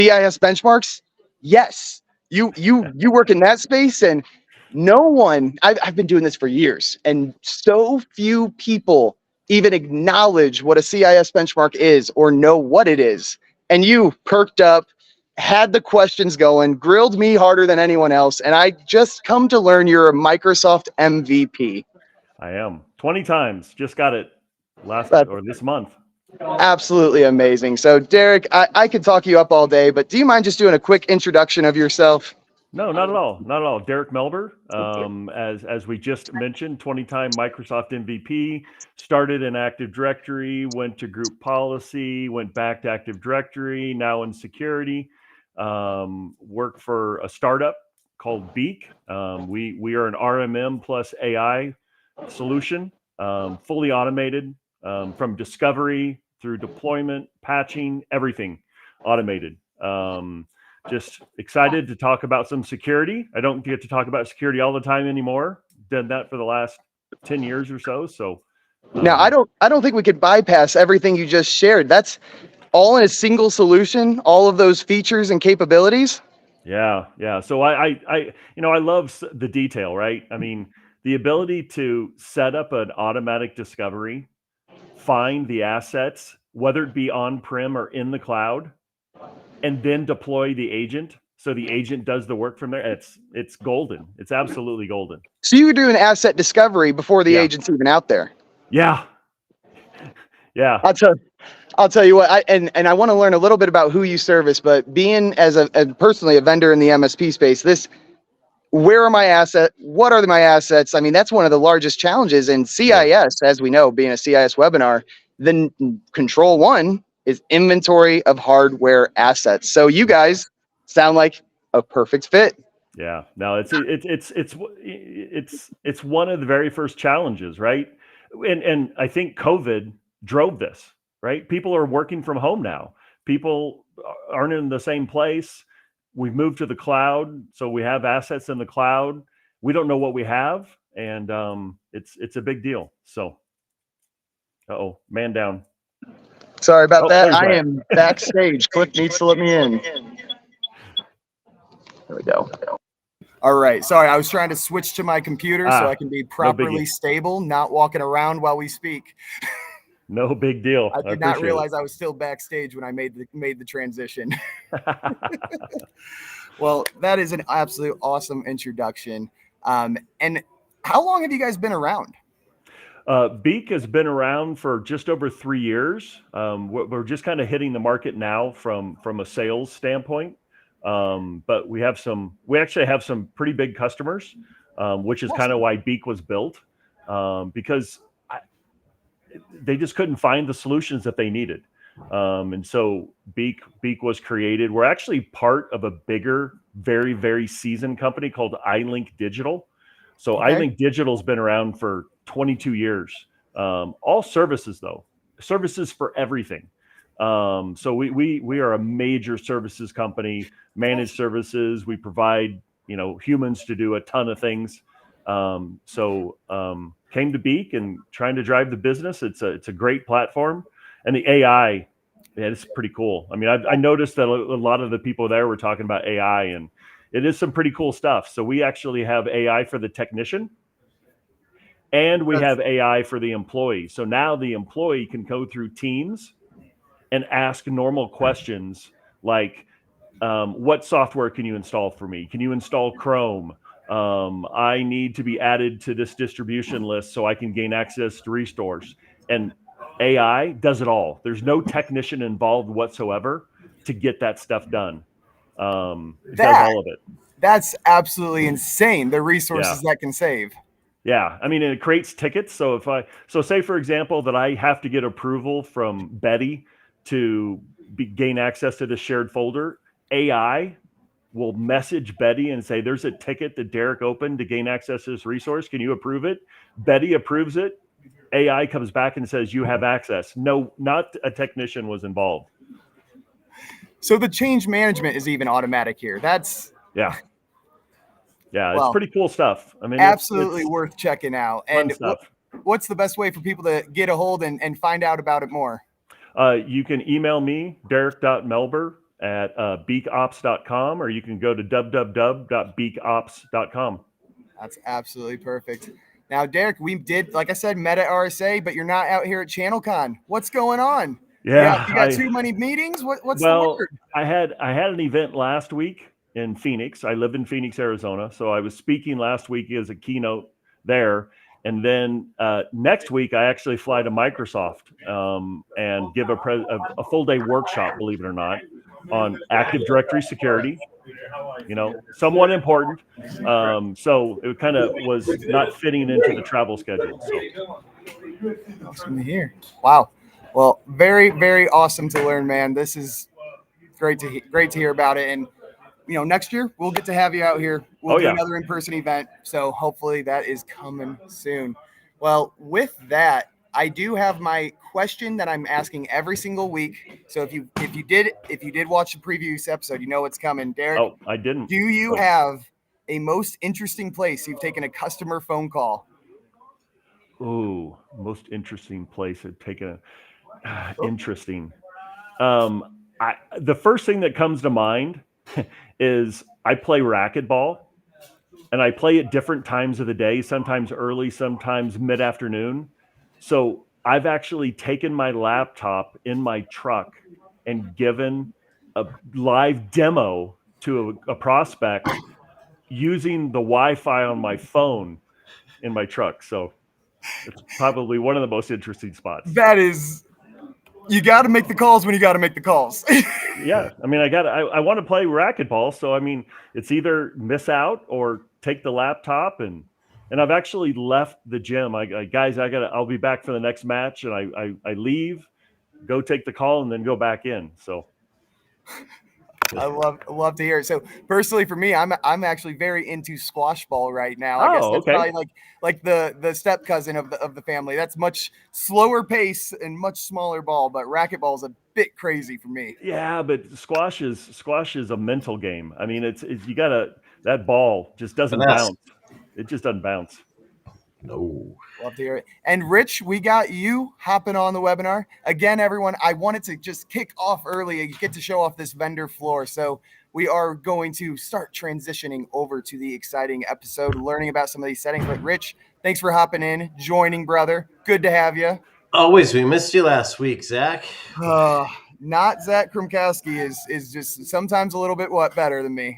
CIS Benchmarks? Yes. You work in that space, and no one, I've been doing this for years, and so few people even acknowledge what a CIS benchmark is or know what it is. And you perked up, had the questions going, grilled me harder than anyone else, and I just come to learn you're a Microsoft MVP. I am 20 times. Just got it this month. Absolutely amazing. So, Derek, I could talk you up all day, but do you mind just doing a quick introduction of yourself? No, not at all. Not at all. Derek Melber, as we just mentioned, 20-time Microsoft MVP, started in Active Directory, went to group policy, went back to Active Directory, now in security. Work for a startup called Beak. We are an RMM plus AI solution, fully automated, from discovery through deployment, patching, everything automated. Just excited to talk about some security. I don't get to talk about security all the time anymore. Done that for the last 10 years or so. So now I don't think we could bypass everything you just shared. That's all in a single solution, all of those features and capabilities. Yeah. So I love the detail, right? I mean, the ability to set up an automatic discovery, find the assets, whether it be on-prem or in the cloud, and then deploy the agent. So the agent does the work from there. It's golden. It's absolutely golden. So you were doing asset discovery before the agent's even out there. Yeah. I'll tell you what. I want to learn a little bit about who you service, but being as personally a vendor in the MSP space, where are my assets? What are my assets? I mean, that's one of the largest challenges in CIS, as we know, being a CIS webinar. Then control one is inventory of hardware assets. So you guys sound like a perfect fit. Yeah, no, it's one of the very first challenges, right? And I think COVID drove this, right? People are working from home now. People aren't in the same place. We've moved to the cloud, so we have assets in the cloud. We don't know what we have, and it's a big deal. So, man down. Sorry about that. I am backstage. Cliff needs to let me in. There we go. All right. Sorry, I was trying to switch to my computer so I can be properly stable, not walking around while we speak. No big deal. I did not realize I was still backstage when I made the transition. Well, that is an absolute awesome introduction. And how long have you guys been around? Beak has been around for just over 3 years. We're just kind of hitting the market now from a sales standpoint. But we actually have some pretty big customers, which is kind of why Beak was built, because they just couldn't find the solutions that they needed. And so Beak was created. We're actually part of a bigger, very, very seasoned company called iLink Digital. So iLink Digital has been around for 22 years. All services though, services for everything. So we are a major services company, managed services. We provide, humans to do a ton of things. Came to Beak and trying to drive the business. It's a great platform, and the AI, it's pretty cool. I mean, I noticed that a lot of the people there were talking about AI, and it is some pretty cool stuff. So we actually have AI for the technician, and we have AI for the employee. So now the employee can go through Teams and ask normal questions like, what software can you install for me? Can you install Chrome? I need to be added to this distribution list so I can gain access to restores. And AI does it all. There's no technician involved whatsoever to get that stuff done. It does all of it. That's absolutely insane. The resources that can save. Yeah, I mean, it creates tickets. So say for example that I have to get approval from Betty to gain access to the shared folder, AI will message Betty and say, there's a ticket that Derek opened to gain access to this resource. Can you approve it? Betty approves it. AI comes back and says, you have access. No, not a technician was involved. So the change management is even automatic here. That's it's pretty cool stuff. I mean, absolutely worth checking out. And what's the best way for people to get a hold and find out about it more? You can email me, derek.melber at beakops.com, or you can go to www.beakops.com. That's absolutely perfect. Now, Derek, we did, like I said, met at RSA, but you're not out here at ChannelCon. What's going on? Yeah, you got too many meetings. What's the word? I had an event last week in Phoenix. I live in Phoenix, Arizona, so I was speaking last week as a keynote there. And then next week, I actually fly to Microsoft and give a full day workshop, believe it or not, on Active Directory security. Somewhat important. So it kind of was not fitting into the travel schedule. So awesome to hear. Wow. Well, very, very awesome to learn, man. This is great to hear about it. And next year we'll get to have you out here. We'll do another in-person event. So hopefully that is coming soon. Well, with that, I do have my question that I'm asking every single week. So if you did watch the previous episode, you know what's coming. Derek. Oh, I didn't. Do you have a most interesting place you've taken a customer phone call? Ooh, most interesting place I've taken interesting. The first thing that comes to mind is I play racquetball, and I play at different times of the day, sometimes early, sometimes mid-afternoon. So I've actually taken my laptop in my truck and given a live demo to a prospect using the Wi-Fi on my phone in my truck. So it's probably one of the most interesting spots. That is, you got to make the calls when you got to make the calls. Yeah, I mean, I want to play racquetball, so I mean, it's either miss out or take the laptop, and I've actually left the gym. I'll be back for the next match, and I leave, go take the call, and then go back in. So I love to hear it. So personally, for me, I'm actually very into squash ball right now. I guess that's probably like the step cousin of the family. That's much slower pace and much smaller ball, but racquetball is a bit crazy for me. Yeah, but squash is a mental game. I mean, it's you gotta, that ball just doesn't bounce. It just doesn't bounce. No. Love to hear it. And Rich, we got you hopping on the webinar. Again, everyone, I wanted to just kick off early and get to show off this vendor floor. So we are going to start transitioning over to the exciting episode, learning about some of these settings. But Rich, thanks for hopping in, joining, brother. Good to have you. Always. We missed you last week, Zach. Not Zach Krumkowski is just sometimes a little bit better than me.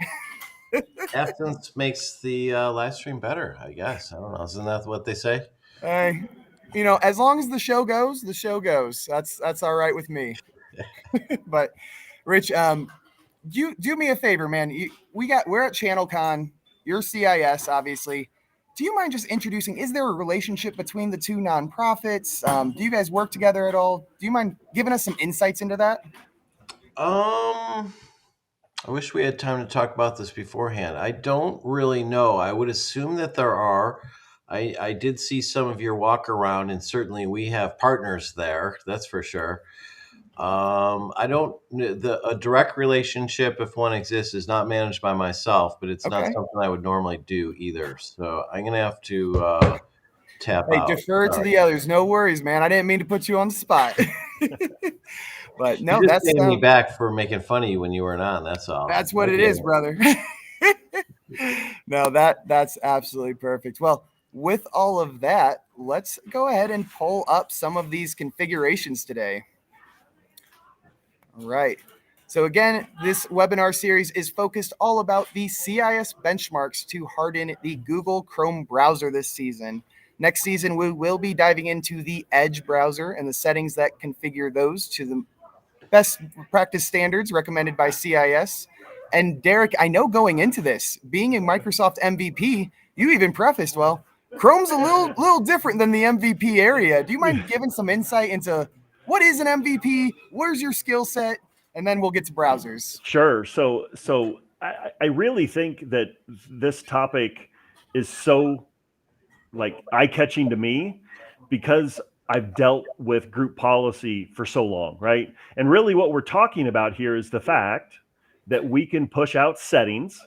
Absence makes the live stream better, I guess. I don't know. Isn't that what they say? As long as the show goes, the show goes. That's all right with me. But Rich, do me a favor, man. We're at ChannelCon. You're CIS, obviously. Do you mind just introducing? Is there a relationship between the two nonprofits? Do you guys work together at all? Do you mind giving us some insights into that? I wish we had time to talk about this beforehand. I don't really know. I would assume that there are. I did see some of your walk around, and certainly we have partners there. That's for sure. I don't. A direct relationship, if one exists, is not managed by myself, but it's not something I would normally do either. So I'm gonna have to tap out. Defer to the others. No worries, man. I didn't mean to put you on the spot. But no, that's paying me back for making fun of you when you weren't on. That's all. That's what it is, brother. No, that's absolutely perfect. Well, with all of that, let's go ahead and pull up some of these configurations today. All right. So again, this webinar series is focused all about the CIS benchmarks to harden the Google Chrome browser this season. Next season, we will be diving into the Edge browser and the settings that configure those to the best practice standards recommended by CIS. And Derek, I know going into this, being a Microsoft MVP, you even prefaced, well, Chrome's a little different than the MVP area. Do you mind giving some insight into what is an MVP? Where's your skill set? And then we'll get to browsers. Sure. So I really think that this topic is so eye-catching to me because I've dealt with group policy for so long, right? And really what we're talking about here is the fact that we can push out settings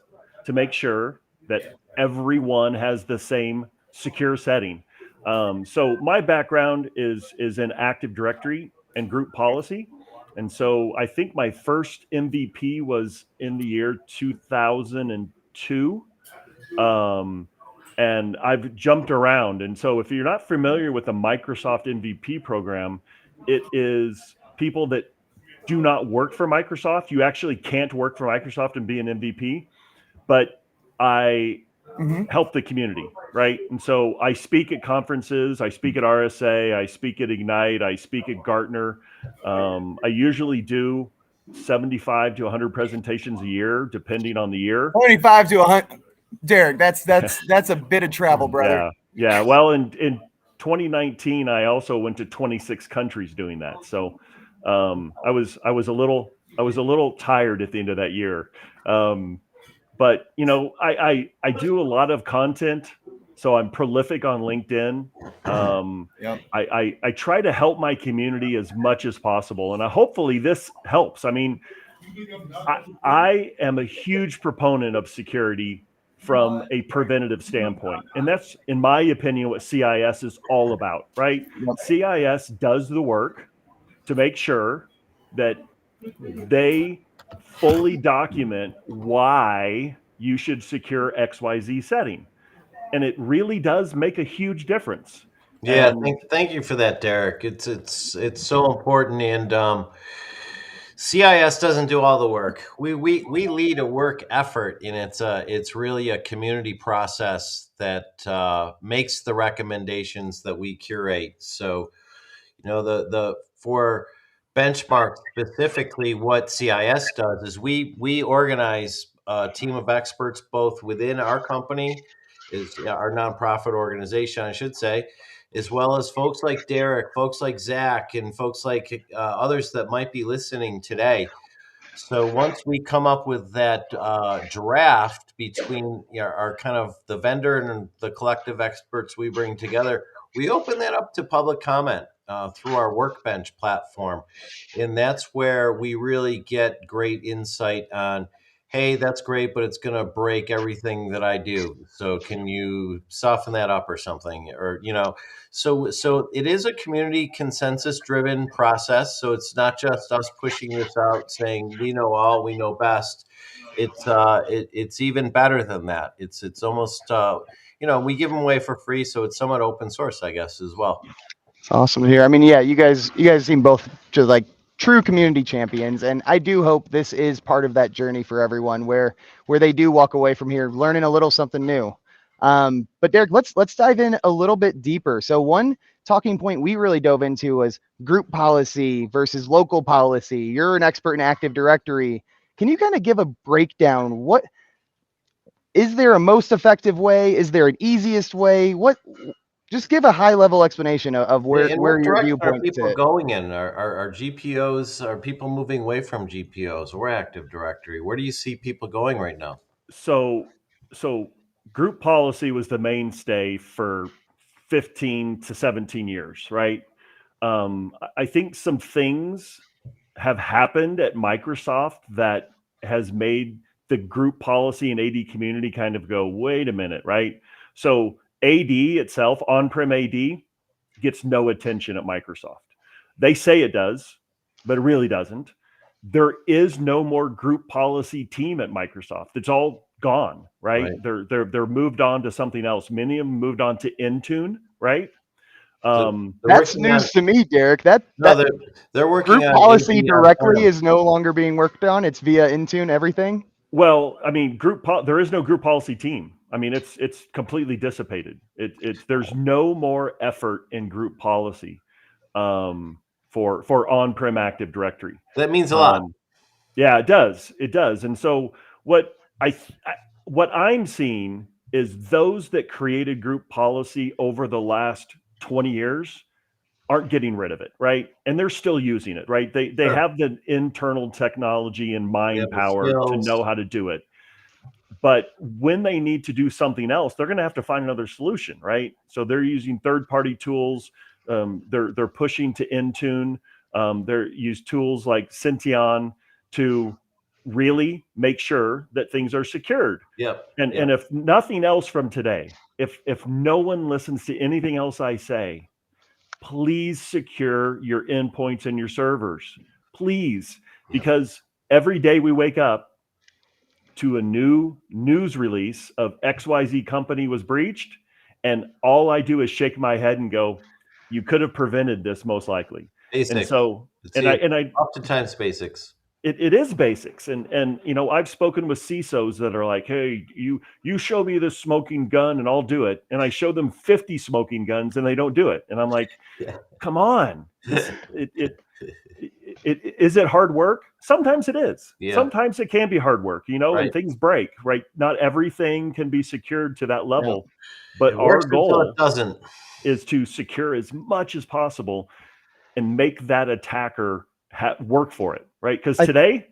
to make sure that everyone has the same secure setting. So my background is in Active Directory and group policy. And so I think my first MVP was in the year 2002. And I've jumped around. And so if you're not familiar with the Microsoft MVP program, it is people that do not work for Microsoft. You actually can't work for Microsoft and be an MVP, but I help the community, right? And so I speak at conferences, I speak at RSA, I speak at Ignite, I speak at Gartner. I usually do 75 to 100 presentations a year, depending on the year. 25 to 100. Derek, that's a bit of travel, brother. Yeah. Well, in 2019, I also went to 26 countries doing that. So I was a little tired at the end of that year. But you know, I do a lot of content, so I'm prolific on LinkedIn. Yep. I try to help my community as much as possible, and hopefully this helps. I mean, I am a huge proponent of security from a preventative standpoint, and that's, in my opinion, what CIS is all about, right? Yep. CIS does the work to make sure that they fully document why you should secure XYZ setting. And it really does make a huge difference. Yeah, And thank you for that, Derek. It's so important, and CIS doesn't do all the work. We lead a work effort, and it's really a community process that makes the recommendations that we curate. So, you know, the for benchmark specifically, what CIS does is we organize a team of experts both within our company, is our nonprofit organization, I should say, as well as folks like Derek, folks like Zach, and folks like others that might be listening today. So once we come up with that draft between our kind of the vendor and the collective experts we bring together, we open that up to public comment through our Workbench platform. And that's where we really get great insight on, hey, that's great, but it's going to break everything that I do. So can you soften that up or something? Or, you know, so it is a community consensus driven process. So it's not just us pushing this out saying we know all, we know best. It's even better than that. It's almost you know, we give them away for free, so it's somewhat open source, I guess, as well. It's awesome to hear. I mean, yeah, you guys seem both just like true community champions, and I do hope this is part of that journey for everyone, where they do walk away from here learning a little something new. But Derek, let's dive in a little bit deeper. So one talking point we really dove into was group policy versus local policy. You're an expert in Active Directory. Can you kind of give a breakdown? What is there a most effective way? Is there an easiest way? Just give a high level explanation of where your viewpoint is. People going in? Are GPOs, are people moving away from GPOs or Active Directory? Where do you see people going right now? so group policy was the mainstay for 15 to 17 years, right? I think some things have happened at Microsoft that has made the group policy and AD community kind of go, wait a minute, right? So AD itself, on-prem AD, gets no attention at Microsoft. They say it does, but it really doesn't. There is no more group policy team at Microsoft. It's all gone, right? They're moved on to something else. Many of them moved on to Intune, right? That's news to me, Derek. They're working group on policy directly is no longer being worked on. It's via Intune, everything. Well, I mean, there is no group policy team. I mean, it's completely dissipated. There's no more effort in group policy for on-prem Active Directory. That means a lot. Yeah, it does. It does. And so what I'm seeing is those that created group policy over the last 20 years aren't getting rid of it, right? And they're still using it, right? They have the internal technology and mind power to know how to do it. But when they need to do something else, they're going to have to find another solution, right? So they're using third-party tools. They're pushing to Intune. They use tools like Senteon to really make sure that things are secured. And if nothing else from today, if no one listens to anything else I say, please secure your endpoints and your servers. please, Yep. because every day we wake up to a new news release of XYZ company was breached, and all I do is shake my head and go, you could have prevented this most likely. And Basics. so, It's and I oftentimes basics. it is basics. And you know, I've spoken with CISOs that are like, hey, you show me this smoking gun and I'll do it. And I show them 50 smoking guns and they don't do it. And I'm like, Yeah. come on. Is it hard work? Sometimes it is. Yeah. Sometimes it can be hard work, you know, Right. and things break, right? Not everything can be secured to that level, but It our works until goal it doesn't. is to secure as much as possible and make that attacker work for it, right? Because today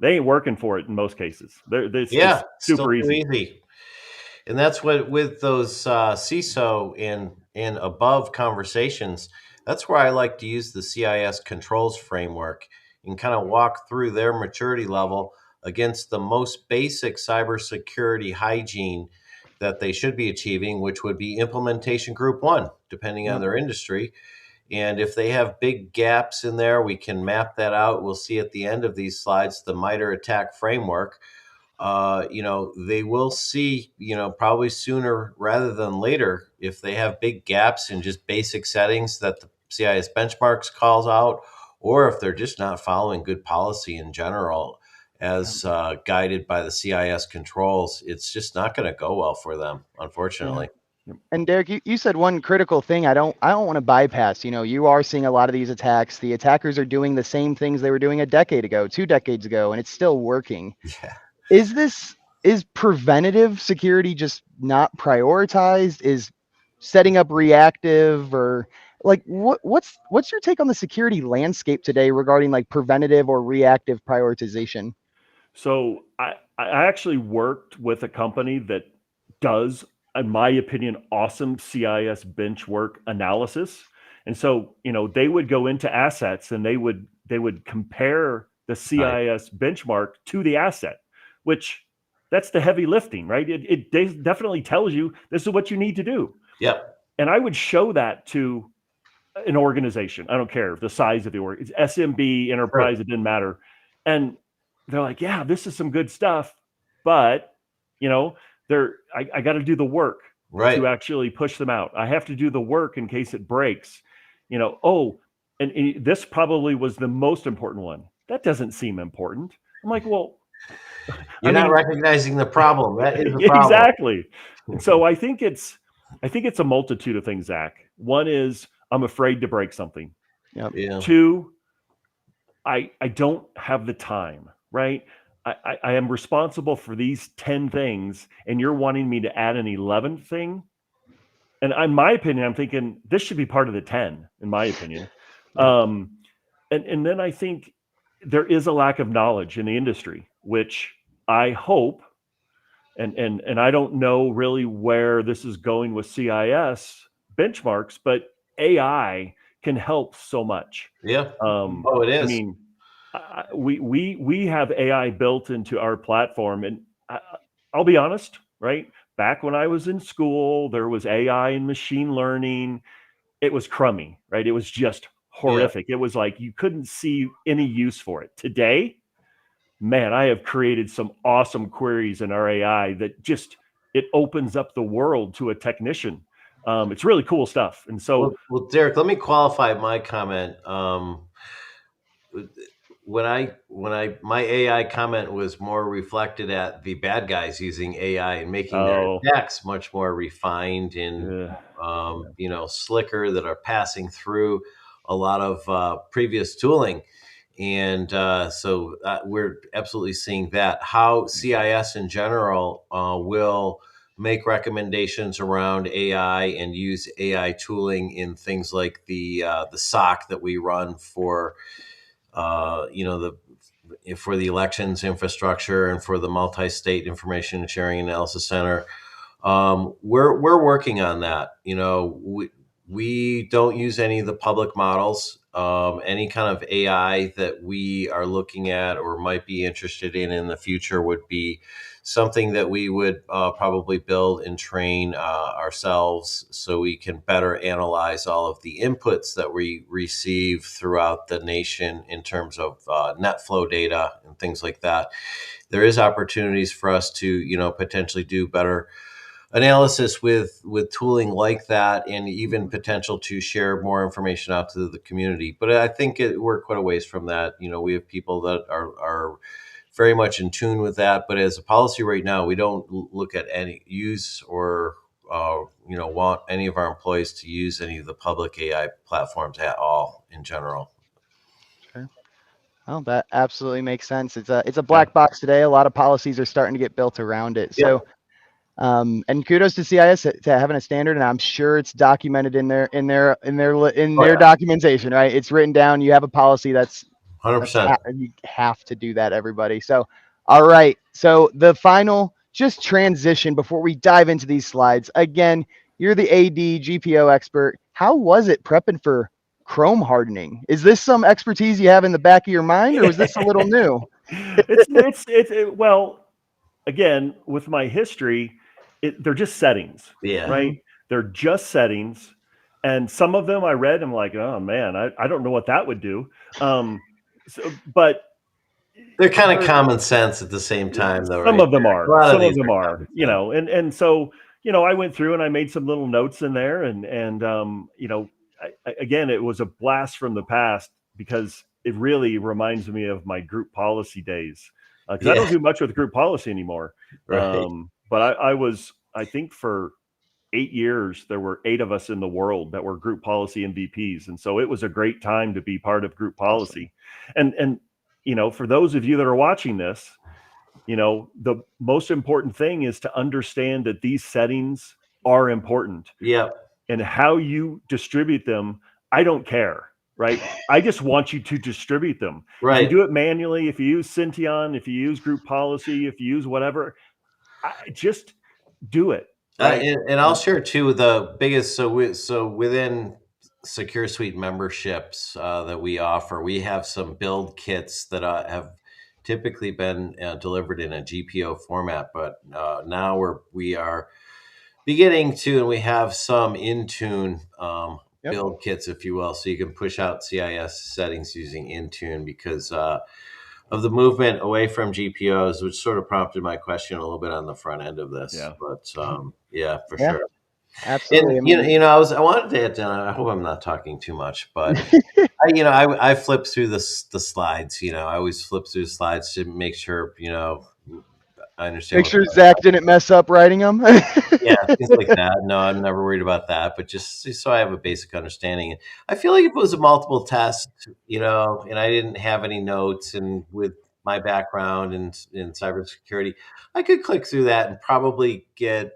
they ain't working for it in most cases. It's Yeah, super still too easy. And that's what with those CISO and above conversations. That's where I like to use the CIS controls framework and kind of walk through their maturity level against the most basic cybersecurity hygiene that they should be achieving, which would be implementation group 1, depending on their industry. And if they have big gaps in there, we can map that out. We'll see at the end of these slides the MITRE attack framework. They will see, probably sooner rather than later, if they have big gaps in just basic settings that the CIS benchmarks calls out, or if they're just not following good policy in general as guided by the CIS controls, it's just not going to go well for them, unfortunately. And Derek, you said one critical thing I don't want to bypass. You are seeing a lot of these attacks. The attackers are doing the same things they were doing a decade ago, 2 decades ago, and it's still working. Yeah. Is preventative security just not prioritized? Is setting up reactive, or like what's your take on the security landscape today regarding like preventative or reactive prioritization? So I actually worked with a company that does, in my opinion, awesome CIS benchmark analysis. And so, they would go into assets and they would compare the CIS benchmark to the asset, which that's the heavy lifting, right? It definitely tells you this is what you need to do. Yep. And I would show that to an organization. I don't care the size of the org. It's SMB, enterprise, it didn't matter. And they're like, yeah, this is some good stuff, but I got to do the work to actually push them out. I have to do the work in case it breaks. And this probably was the most important one. That doesn't seem important. I'm like, well, you're not recognizing the problem. That is the problem. Exactly. And so I think it's a multitude of things, Zach. One is I'm afraid to break something. Yep. Yeah. 2, I don't have the time, right? I am responsible for these 10 things, and you're wanting me to add an 11th thing. And in my opinion, I'm thinking this should be part of the 10, in my opinion. And then I think there is a lack of knowledge in the industry, which I hope, and I don't know really where this is going with CIS benchmarks, but AI can help so much. Yeah. It is. I mean, we have AI built into our platform, and I'll be honest, right? Back when I was in school, there was AI and machine learning. It was crummy, right? It was just horrific. It was like you couldn't see any use for it. Today, man, I have created some awesome queries in our AI that just it opens up the world to a technician. It's really cool stuff. And so, well, Derek, let me qualify my comment. My AI comment was more reflected at the bad guys using AI and making their attacks much more refined and slicker, that are passing through a lot of previous tooling. And so we're absolutely seeing that. How CIS in general will make recommendations around AI and use AI tooling in things like the SOC that we run for for the elections infrastructure and for the multi-state information sharing analysis center. We're working on that. We don't use any of the public models. Any kind of AI that we are looking at or might be interested in the future would be something that we would probably build and train ourselves, so we can better analyze all of the inputs that we receive throughout the nation in terms of net flow data and things like that. There is opportunities for us to, potentially do better analysis with tooling like that, and even potential to share more information out to the community. But I think we're quite a ways from that. We have people that are very much in tune with that. But as a policy right now, we don't look at any use or want any of our employees to use any of the public AI platforms at all in general. Sure. Oh, that absolutely makes sense. It's a black box today. A lot of policies are starting to get built around it. Yep. So, and kudos to CIS to having a standard, and I'm sure it's documented in their documentation, right? It's written down. You have a policy that's 100%. you have to do that, everybody. So, all right. So the final just transition before we dive into these slides. Again, you're the AD GPO expert. How was it prepping for Chrome hardening? Is this some expertise you have in the back of your mind, or is this a little new? Well, again, with my history, they're just settings, Yeah. right? They're just settings. And some of them I read, I'm like, oh man, I don't know what that would do. But they're kind of common sense at the same time, though. Some right? of them are. A lot Some of these them are. And so I went through and I made some little notes in there, and again, it was a blast from the past because it really reminds me of my group policy days. Because I don't do much with group policy anymore. Right. But I think for 8 years, there were 8 of us in the world that were group policy MVPs. And so it was a great time to be part of group policy. Awesome. And for those of you that are watching this, the most important thing is to understand that these settings are important. Yeah. And how you distribute them, I don't care. Right. I just want you to distribute them. Right. If you do it manually, if you use Senteon, if you use group policy, if you use whatever, just do it. Right. And I'll share too the biggest. So within Secure Suite memberships that we offer, we have some build kits that have typically been delivered in a GPO format, but now we are beginning to, and we have some Intune build kits, if you will, so you can push out CIS settings using Intune because of the movement away from GPOs, which sort of prompted my question a little bit on the front end of this. Yeah. But for sure. Absolutely. And I wanted to add, I hope I'm not talking too much, but I flip through the slides. I always flip through the slides to make sure I understand. Make sure Zach didn't mess up writing them. Yeah, things like that. No, I'm never worried about that, but just so I have a basic understanding. I feel like if it was a multiple test, and I didn't have any notes, and with my background in cybersecurity, I could click through that and probably get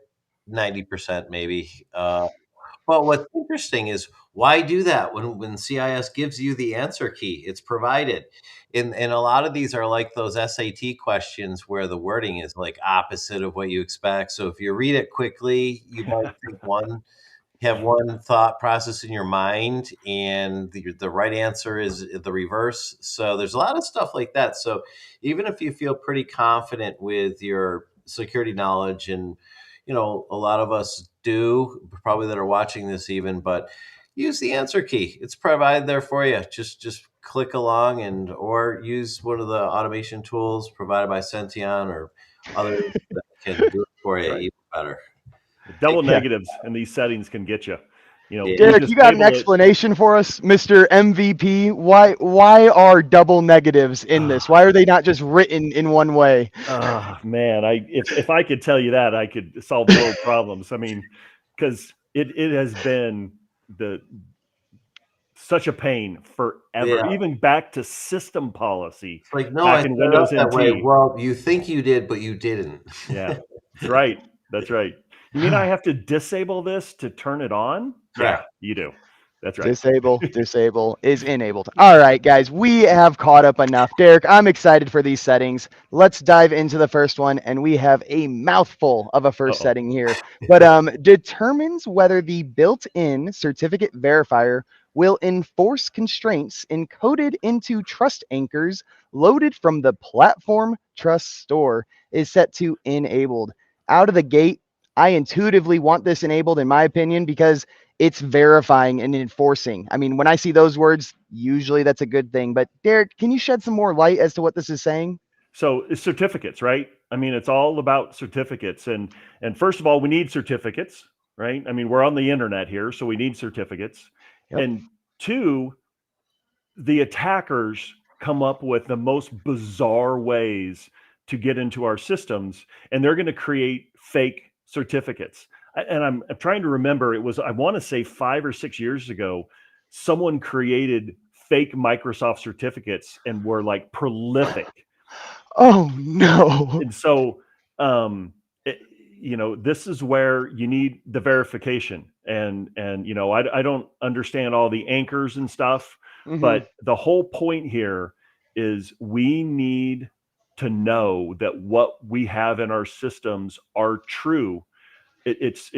90% maybe. But what's interesting is why do that when CIS gives you the answer key? It's provided. And a lot of these are like those SAT questions where the wording is like opposite of what you expect. So if you read it quickly, you might have one thought process in your mind, and the right answer is the reverse. So there's a lot of stuff like that. So even if you feel pretty confident with your security knowledge, and a lot of us do, probably that are watching this even, but use the answer key. It's provided there for you. Just click along or use one of the automation tools provided by Senteon or others that can do it for you even better. Double negatives in these settings can get you. Derek, you got an explanation for us, Mr. MVP? Why are double negatives in this? Why are they not just written in one way? Oh man, if I could tell you that, I could solve world problems. I mean, because it has been such a pain forever, even back to system policy. It's like, no, back in Windows that NT. way. Well, you think you did, but you didn't. Yeah, that's right. That's right. You mean I have to disable this to turn it on? Correct. Yeah, you do. That's right. Disable is enabled. All right, guys, we have caught up enough. Derek, I'm excited for these settings. Let's dive into the first one, and we have a mouthful of a first setting here. But determines whether the built-in certificate verifier will enforce constraints encoded into trust anchors loaded from the platform trust store is set to enabled. Out of the gate, I intuitively want this enabled, in my opinion, because it's verifying and enforcing. I mean, when I see those words, usually that's a good thing. But Derek, can you shed some more light as to what this is saying? So it's certificates, right? I mean, it's all about certificates. And first of all, we need certificates, right? I mean, we're on the internet here, so we need certificates. Yep. And two, the attackers come up with the most bizarre ways to get into our systems, and they're going to create fake certificates. And I'm trying to remember, it was, I want to say 5 or 6 years ago, someone created fake Microsoft certificates and were like prolific. Oh no. And so, this is where you need the verification. And I don't understand all the anchors and stuff, but the whole point here is we need to know that what we have in our systems are true. It's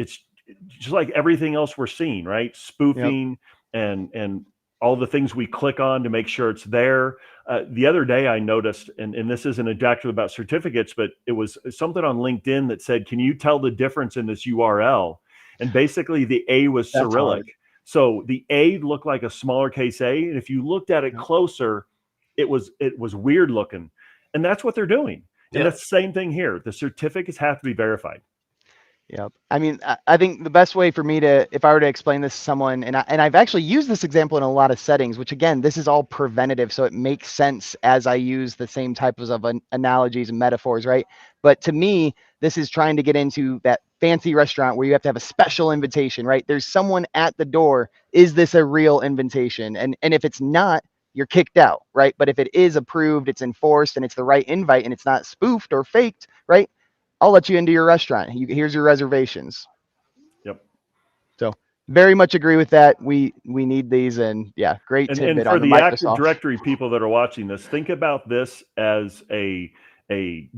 just like everything else we're seeing, right? Spoofing and all the things we click on to make sure it's there. The other day I noticed, and this isn't exactly about certificates, but it was something on LinkedIn that said, can you tell the difference in this URL? And basically the A was That's Cyrillic. hard. So the A looked like a smaller case A. And if you looked at it closer, it was weird looking. And that's what they're doing. And that's the same thing here. The certificates have to be verified. Yep. I mean, I think the best way for me to, if I were to explain this to someone, and I've actually used this example in a lot of settings, which again, this is all preventative, so it makes sense as I use the same types of analogies and metaphors, right? But to me, this is trying to get into that fancy restaurant where you have to have a special invitation, right? There's someone at the door. Is this a real invitation? And if it's not, you're kicked out, right? But if it is approved, it's enforced, and it's the right invite, and it's not spoofed or faked, right? I'll let you into your restaurant. Here's your reservations. Yep. So very much agree with that. We need these, and yeah, great tidbit and for on the the Active Microsoft. Directory people that are watching this, think about this as a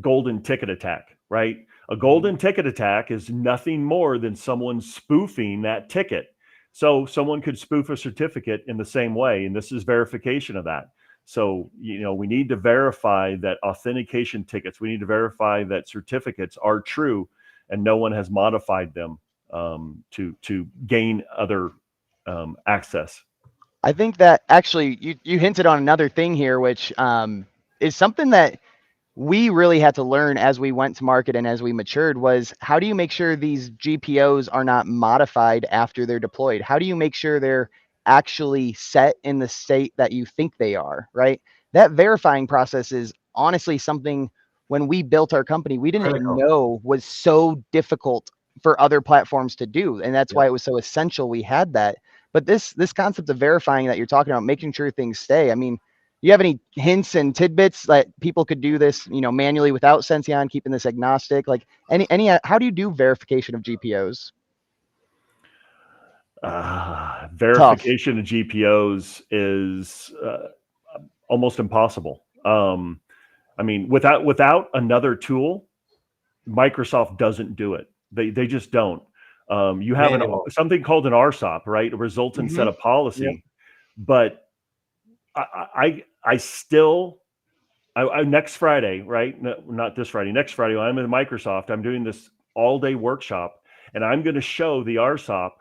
golden ticket attack, right? A golden ticket attack is nothing more than someone spoofing that ticket. So someone could spoof a certificate in the same way, and this is verification of that. So, we need to verify that authentication tickets, we need to verify that certificates are true and no one has modified them to gain other access. I think that actually you hinted on another thing here, which is something that we really had to learn as we went to market and as we matured, was how do you make sure these GPOs are not modified after they're deployed? How do you make sure they're actually set in the state that you think they are, right? That verifying process is honestly something, when we built our company, we didn't know was so difficult for other platforms to do. And that's why it was so essential we had that. But this concept of verifying that you're talking about, making sure things stay, I mean, do you have any hints and tidbits that people could do this, manually without Senteon, keeping this agnostic? Like any, how do you do verification of GPOs? Verification of GPOs is almost impossible. I mean, without another tool, Microsoft doesn't do it. They just don't. You have something called an RSOP, right? A resultant set of policy. But I still, next Friday, right? No, not this Friday, next Friday, when I'm in Microsoft, I'm doing this all day workshop, and I'm going to show the RSOP,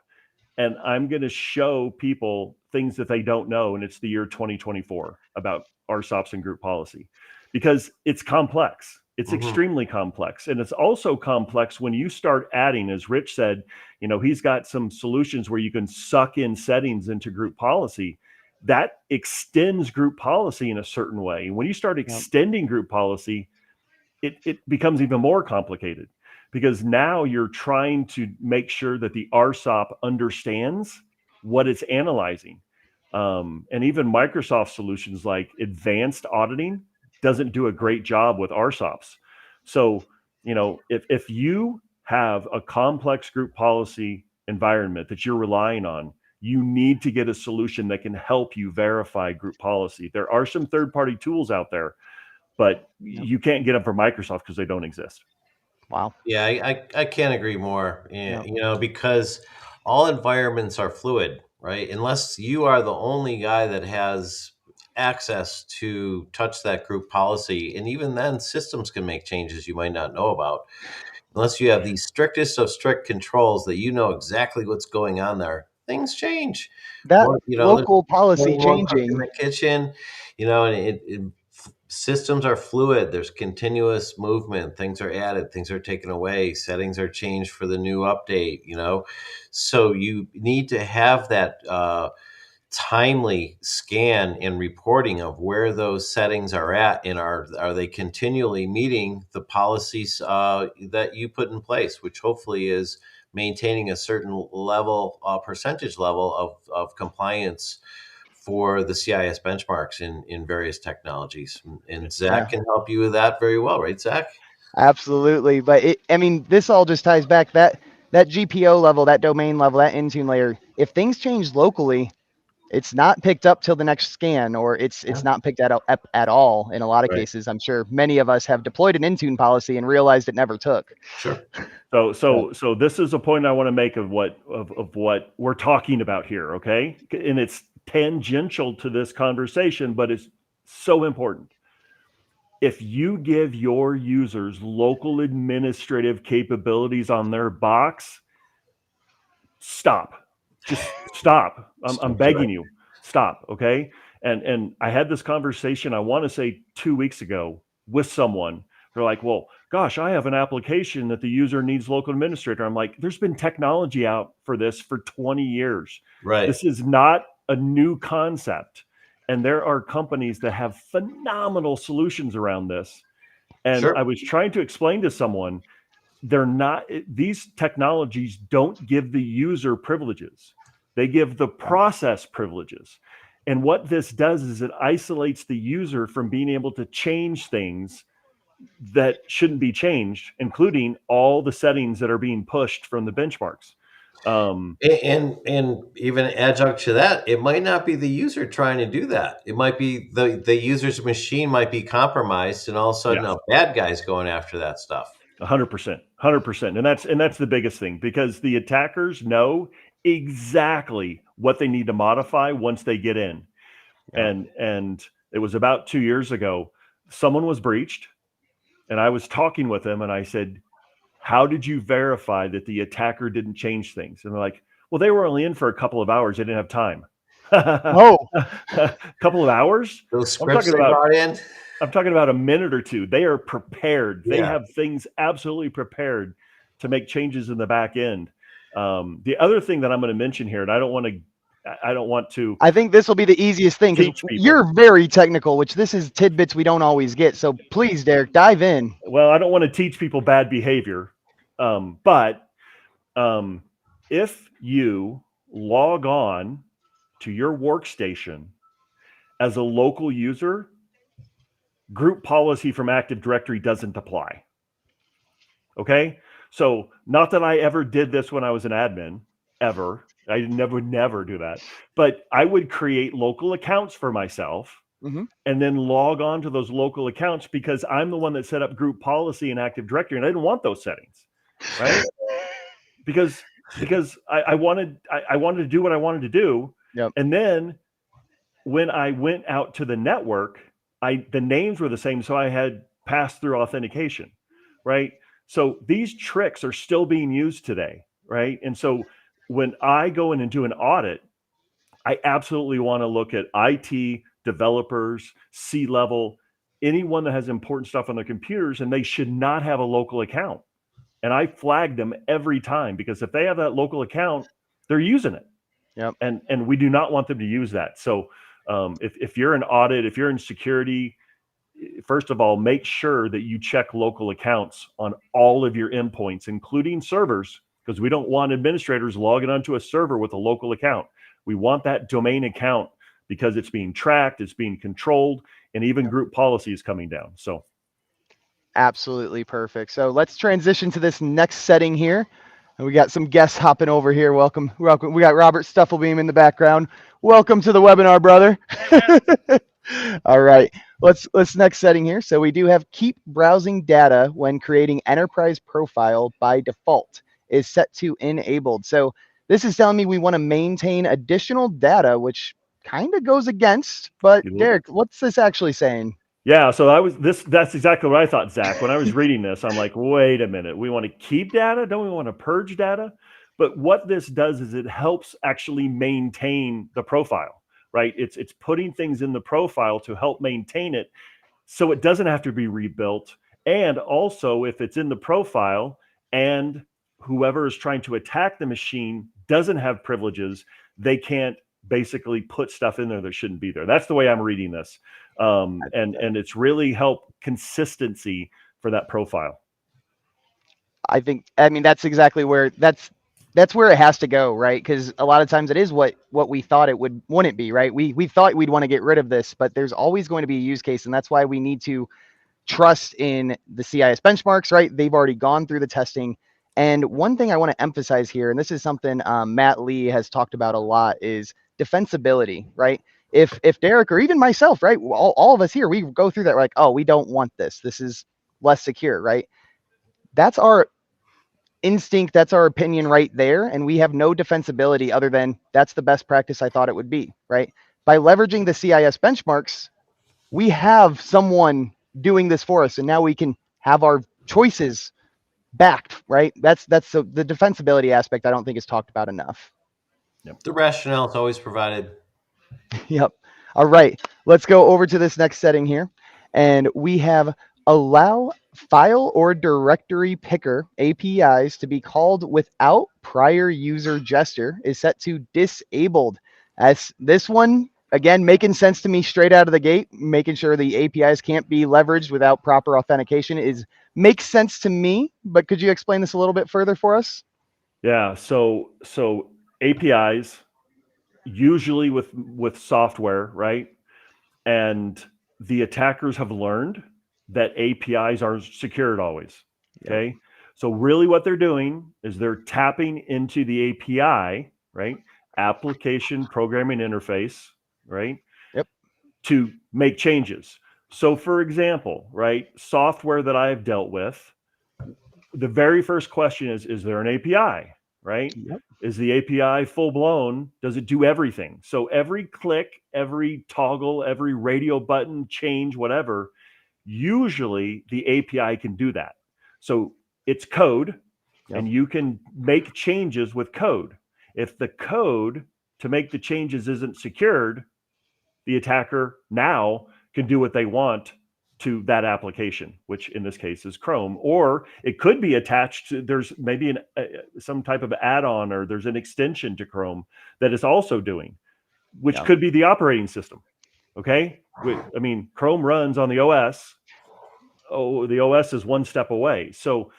and I'm going to show people things that they don't know. And it's the year 2024 about RSOPs and group policy, because it's complex. It's extremely complex. And it's also complex when you start adding, as Rich said, he's got some solutions where you can suck in settings into group policy. That extends group policy in a certain way. When you start extending group policy, it becomes even more complicated, because now you're trying to make sure that the RSOP understands what it's analyzing. And even Microsoft solutions like advanced auditing doesn't do a great job with RSOPs. So, if you have a complex group policy environment that you're relying on, you need to get a solution that can help you verify group policy. There are some third-party tools out there, but you can't get them from Microsoft because they don't exist. Wow. Yeah, I can't agree more. Because all environments are fluid. right? Unless you are the only guy that has access to touch that group policy. And even then, systems can make changes you might not know about. Unless you have the strictest of strict controls that you know exactly what's going on there, things change. That More, there's local more policy than one cook in changing. the kitchen, and systems are fluid. There's continuous movement. Things are added, things are taken away, settings are changed for the new update. So you need to have that timely scan and reporting of where those settings are at, and are they continually meeting the policies that you put in place, which hopefully is maintaining a certain level, percentage level of compliance for the CIS benchmarks in various technologies. And Yeah, Zach can help you with that very well, right, Zach? absolutely. But I mean, this all just ties back that GPO level, that domain level, that Intune layer. If things change locally, it's not picked up till the next scan, or it's Yeah. not picked up at all in a lot of Right. cases. I'm sure many of us have deployed an Intune policy and realized it never took. Sure. So this is a point I want to make of what we're talking about here, okay? And it's tangential to this conversation, but it's so important. If you give your users local administrative capabilities on their box, stop. Just stop. I'm begging you. Stop, okay? And I had this conversation, I want to say 2 weeks ago, with someone. They're like, well, gosh, I have an application that the user needs local administrator. I'm like, there's been technology out for this for 20 years. Right. This is not a new concept. And there are companies that have phenomenal solutions around this. And Sure. I was trying to explain to someone, these technologies don't give the user privileges. They give the process privileges. And what this does is it isolates the user from being able to change things that shouldn't be changed, including all the settings that are being pushed from the benchmarks. And even adjunct to that, it might not be the user trying to do that. It might be the user's machine might be compromised, and all of a sudden Yes. a bad guy's going after that stuff. 100%, and that's the biggest thing, because the attackers know exactly what they need to modify once they get in. Yeah. And it was about 2 years ago, someone was breached, and I was talking with them, and I said, how did you verify that the attacker didn't change things? And they're like, well, they were only in for a couple of hours, they didn't have time. Oh, A couple of hours? Those I'm scripts talking they about brought in. I'm talking about a minute or two. They are prepared. They Yeah. have things absolutely prepared to make changes in the back end. The other thing that I'm going to mention here, and I don't want to I think this will be the easiest thing because teach people. you're very technical, which this is tidbits we don't always get. So please, Derek, dive in. Well, I don't want to teach people bad behavior, but if you log on to your workstation as a local user, group policy from Active Directory doesn't apply. Okay? So not that I ever did this when I was an admin, ever. I would never do that. But I would create local accounts for myself and then log on to those local accounts, because I'm the one that set up group policy in Active Directory, and I didn't want those settings, right? because I wanted to do what I wanted to do. Yep. And then when I went out to the network, the names were the same, so I had pass-through authentication, right? So these tricks are still being used today, right? And so when I go in and do an audit, I absolutely want to look at IT, developers, C-level, anyone that has important stuff on their computers, and they should not have a local account. And I flag them every time, because if they have that local account, they're using it. Yep. And we do not want them to use that. So if you're in audit, if you're in security, first of all, make sure that you check local accounts on all of your endpoints, including servers, because we don't want administrators logging onto a server with a local account. We want that domain account because it's being tracked, it's being controlled, and even group policy is coming down. So absolutely perfect. So let's transition to this next setting here. And we got some guests hopping over here. Welcome. We got Robert Stufflebeam in the background. Welcome to the webinar, brother. All right. Let's next setting here. So we do have keep browsing data when creating enterprise profile by default is set to enabled. So this is telling me we want to maintain additional data, which kind of goes against. But Derek, what's this actually saying? Yeah, so that's exactly what I thought, Zach. When I was reading this, I'm like, wait a minute, we want to keep data? Don't we want to purge data? But what this does is it helps actually maintain the profile, right? It's putting things in the profile to help maintain it so it doesn't have to be rebuilt. And also, if it's in the profile and whoever is trying to attack the machine doesn't have privileges, they can't basically put stuff in there that shouldn't be there. That's the way I'm reading this. And it's really helped consistency for that profile. I mean, that's exactly where that's where it has to go, right? Because a lot of times it is what we thought it wouldn't be, right? We thought we'd want to get rid of this, but there's always going to be a use case, and that's why we need to trust in the CIS benchmarks, right? They've already gone through the testing. And one thing I want to emphasize here, and this is something Matt Lee has talked about a lot, is defensibility, right? If Derek or even myself, right, all of us here, we go through that, we're like, oh, we don't want this. This is less secure, right? That's our instinct, that's our opinion right there, and we have no defensibility other than that's the best practice I thought it would be, right? By leveraging the CIS benchmarks, we have someone doing this for us, and now we can have our choices backed, right? That's the defensibility aspect I don't think is talked about enough. Yep. The rationale is always provided. Yep. All right, let's go over to this next setting here, and we have allow file or directory picker APIs to be called without prior user gesture is set to disabled. As this one, again, making sense to me straight out of the gate, making sure the APIs can't be leveraged without proper authentication makes sense to me, but could you explain this a little bit further for us? Yeah, so APIs, usually with software, right? And the attackers have learned that APIs are secured always. Okay. Yep. So really what they're doing is they're tapping into the API, right? Application programming interface, right? Yep. To make changes. So for example, right, software that I've dealt with, the very first question is there an API, right? Yep. Is the API full blown? Does it do everything? So every click, every toggle, every radio button, change, whatever, usually the API can do that. So it's code, yep, and you can make changes with code. If the code to make the changes isn't secured, the attacker now can do what they want to that application, which in this case is Chrome, or it could be attached to, there's maybe some type of add-on, or there's an extension to Chrome that is also doing, which could be the operating system. Okay. I mean, Chrome runs on the OS. Oh, the OS is one step away. So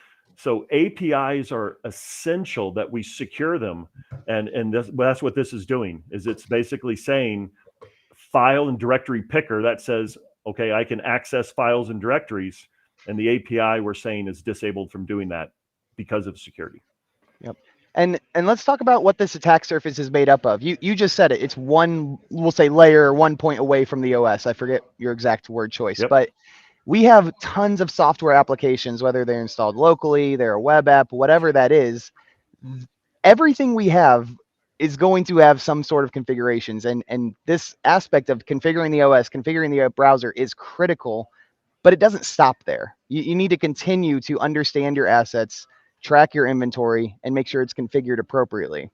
APIs are essential that we secure them. And that's what this is doing, is it's basically saying file and directory picker that says, okay, I can access files and directories, and the API we're saying is disabled from doing that because of security. Yep. And let's talk about what this attack surface is made up of. You just said it. It's one, we'll say layer, 1 point away from the OS. I forget your exact word choice, yep, but we have tons of software applications, whether they're installed locally, they're a web app, whatever that is. Everything we have is going to have some sort of configurations. And this aspect of configuring the OS, configuring the browser is critical, but it doesn't stop there. You need to continue to understand your assets, track your inventory, and make sure it's configured appropriately.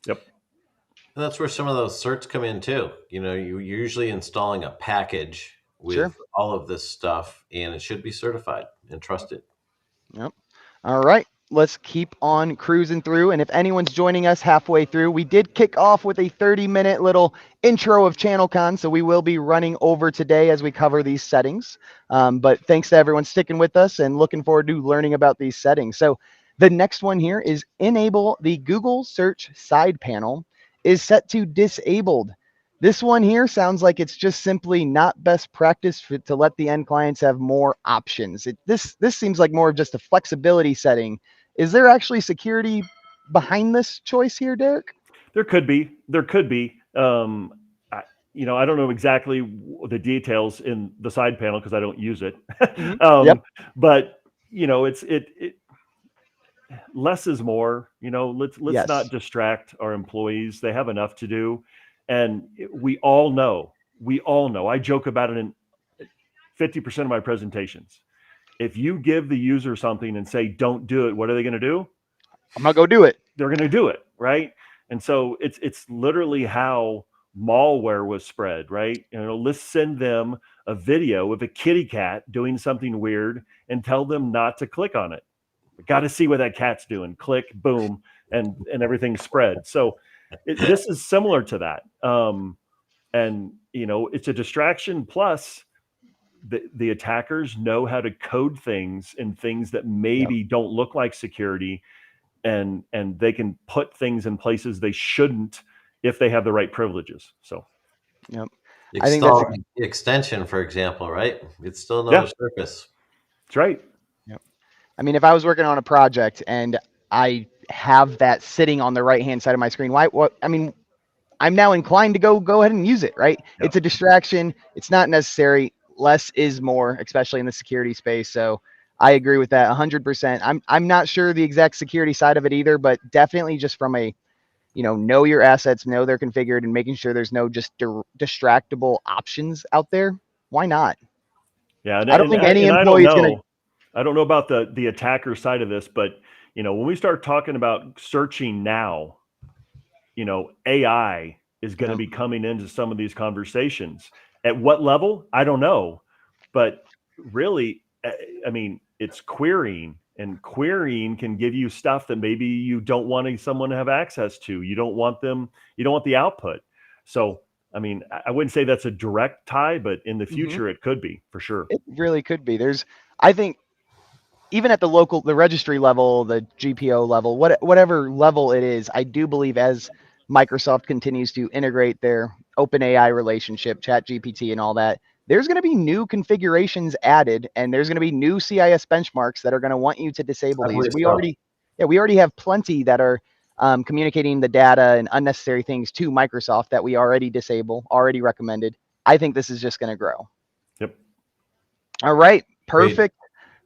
Yep. And that's where some of those certs come in too. You know, you're usually installing a package with all of this stuff, and it should be certified and trusted. Yep. All right. Let's keep on cruising through. And if anyone's joining us halfway through, we did kick off with a 30-minute little intro of ChannelCon, so we will be running over today as we cover these settings. But thanks to everyone sticking with us and looking forward to learning about these settings. So the next one here is enable the Google search side panel is set to disabled. This one here sounds like it's just simply not best practice to let the end clients have more options. This seems like more of just a flexibility setting. Is there actually security behind this choice here, Derek? There could be. I don't know exactly the details in the side panel because I don't use it. Mm-hmm. Yep. But less is more. Let's Yes. not distract our employees. They have enough to do, and we all know. I joke about it in 50% of my presentations. If you give the user something and say don't do it, what are they going to do? I'm gonna go do it. They're going to do it, right? And so it's literally how malware was spread, right? Let's send them a video of a kitty cat doing something weird and tell them not to click on it. We got to see what that cat's doing. Click, boom, and everything's spread. So this is similar to that. And it's a distraction. Plus, the attackers know how to code things in things that maybe don't look like security, and they can put things in places they shouldn't if they have the right privileges. So, Yep. I think that's extension, for example, right? It's still another yeah, surface. that's right. Yep. I mean, if I was working on a project and I have that sitting on the right-hand side of my screen, I'm now inclined to go ahead and use it, right? Yep. It's a distraction. It's not necessary. Less is more, especially in the security space. So I agree with that 100%. I'm not sure the exact security side of it either, but definitely just from a, know your assets, know they're configured, and making sure there's no just distractible options out there. Why not? Yeah, I don't think any I don't employee is going to. know. I don't know about the attacker side of this, but when we start talking about searching now, AI is going to be coming into some of these conversations. At what level? I don't know. But really, I mean, it's querying, and querying can give you stuff that maybe you don't want someone to have access to. You don't want the output. So, I mean, I wouldn't say that's a direct tie, but in the future, it could be for sure. It really could be. I think, even at the registry level, the GPO level, whatever level it is, I do believe as Microsoft continues to integrate their OpenAI relationship, ChatGPT, and all that, there's going to be new configurations added, and there's going to be new CIS benchmarks that are going to want you to disable these. We already have plenty that are communicating the data and unnecessary things to Microsoft that we already disable, already recommended. I think this is just going to grow. Yep. All right. Perfect.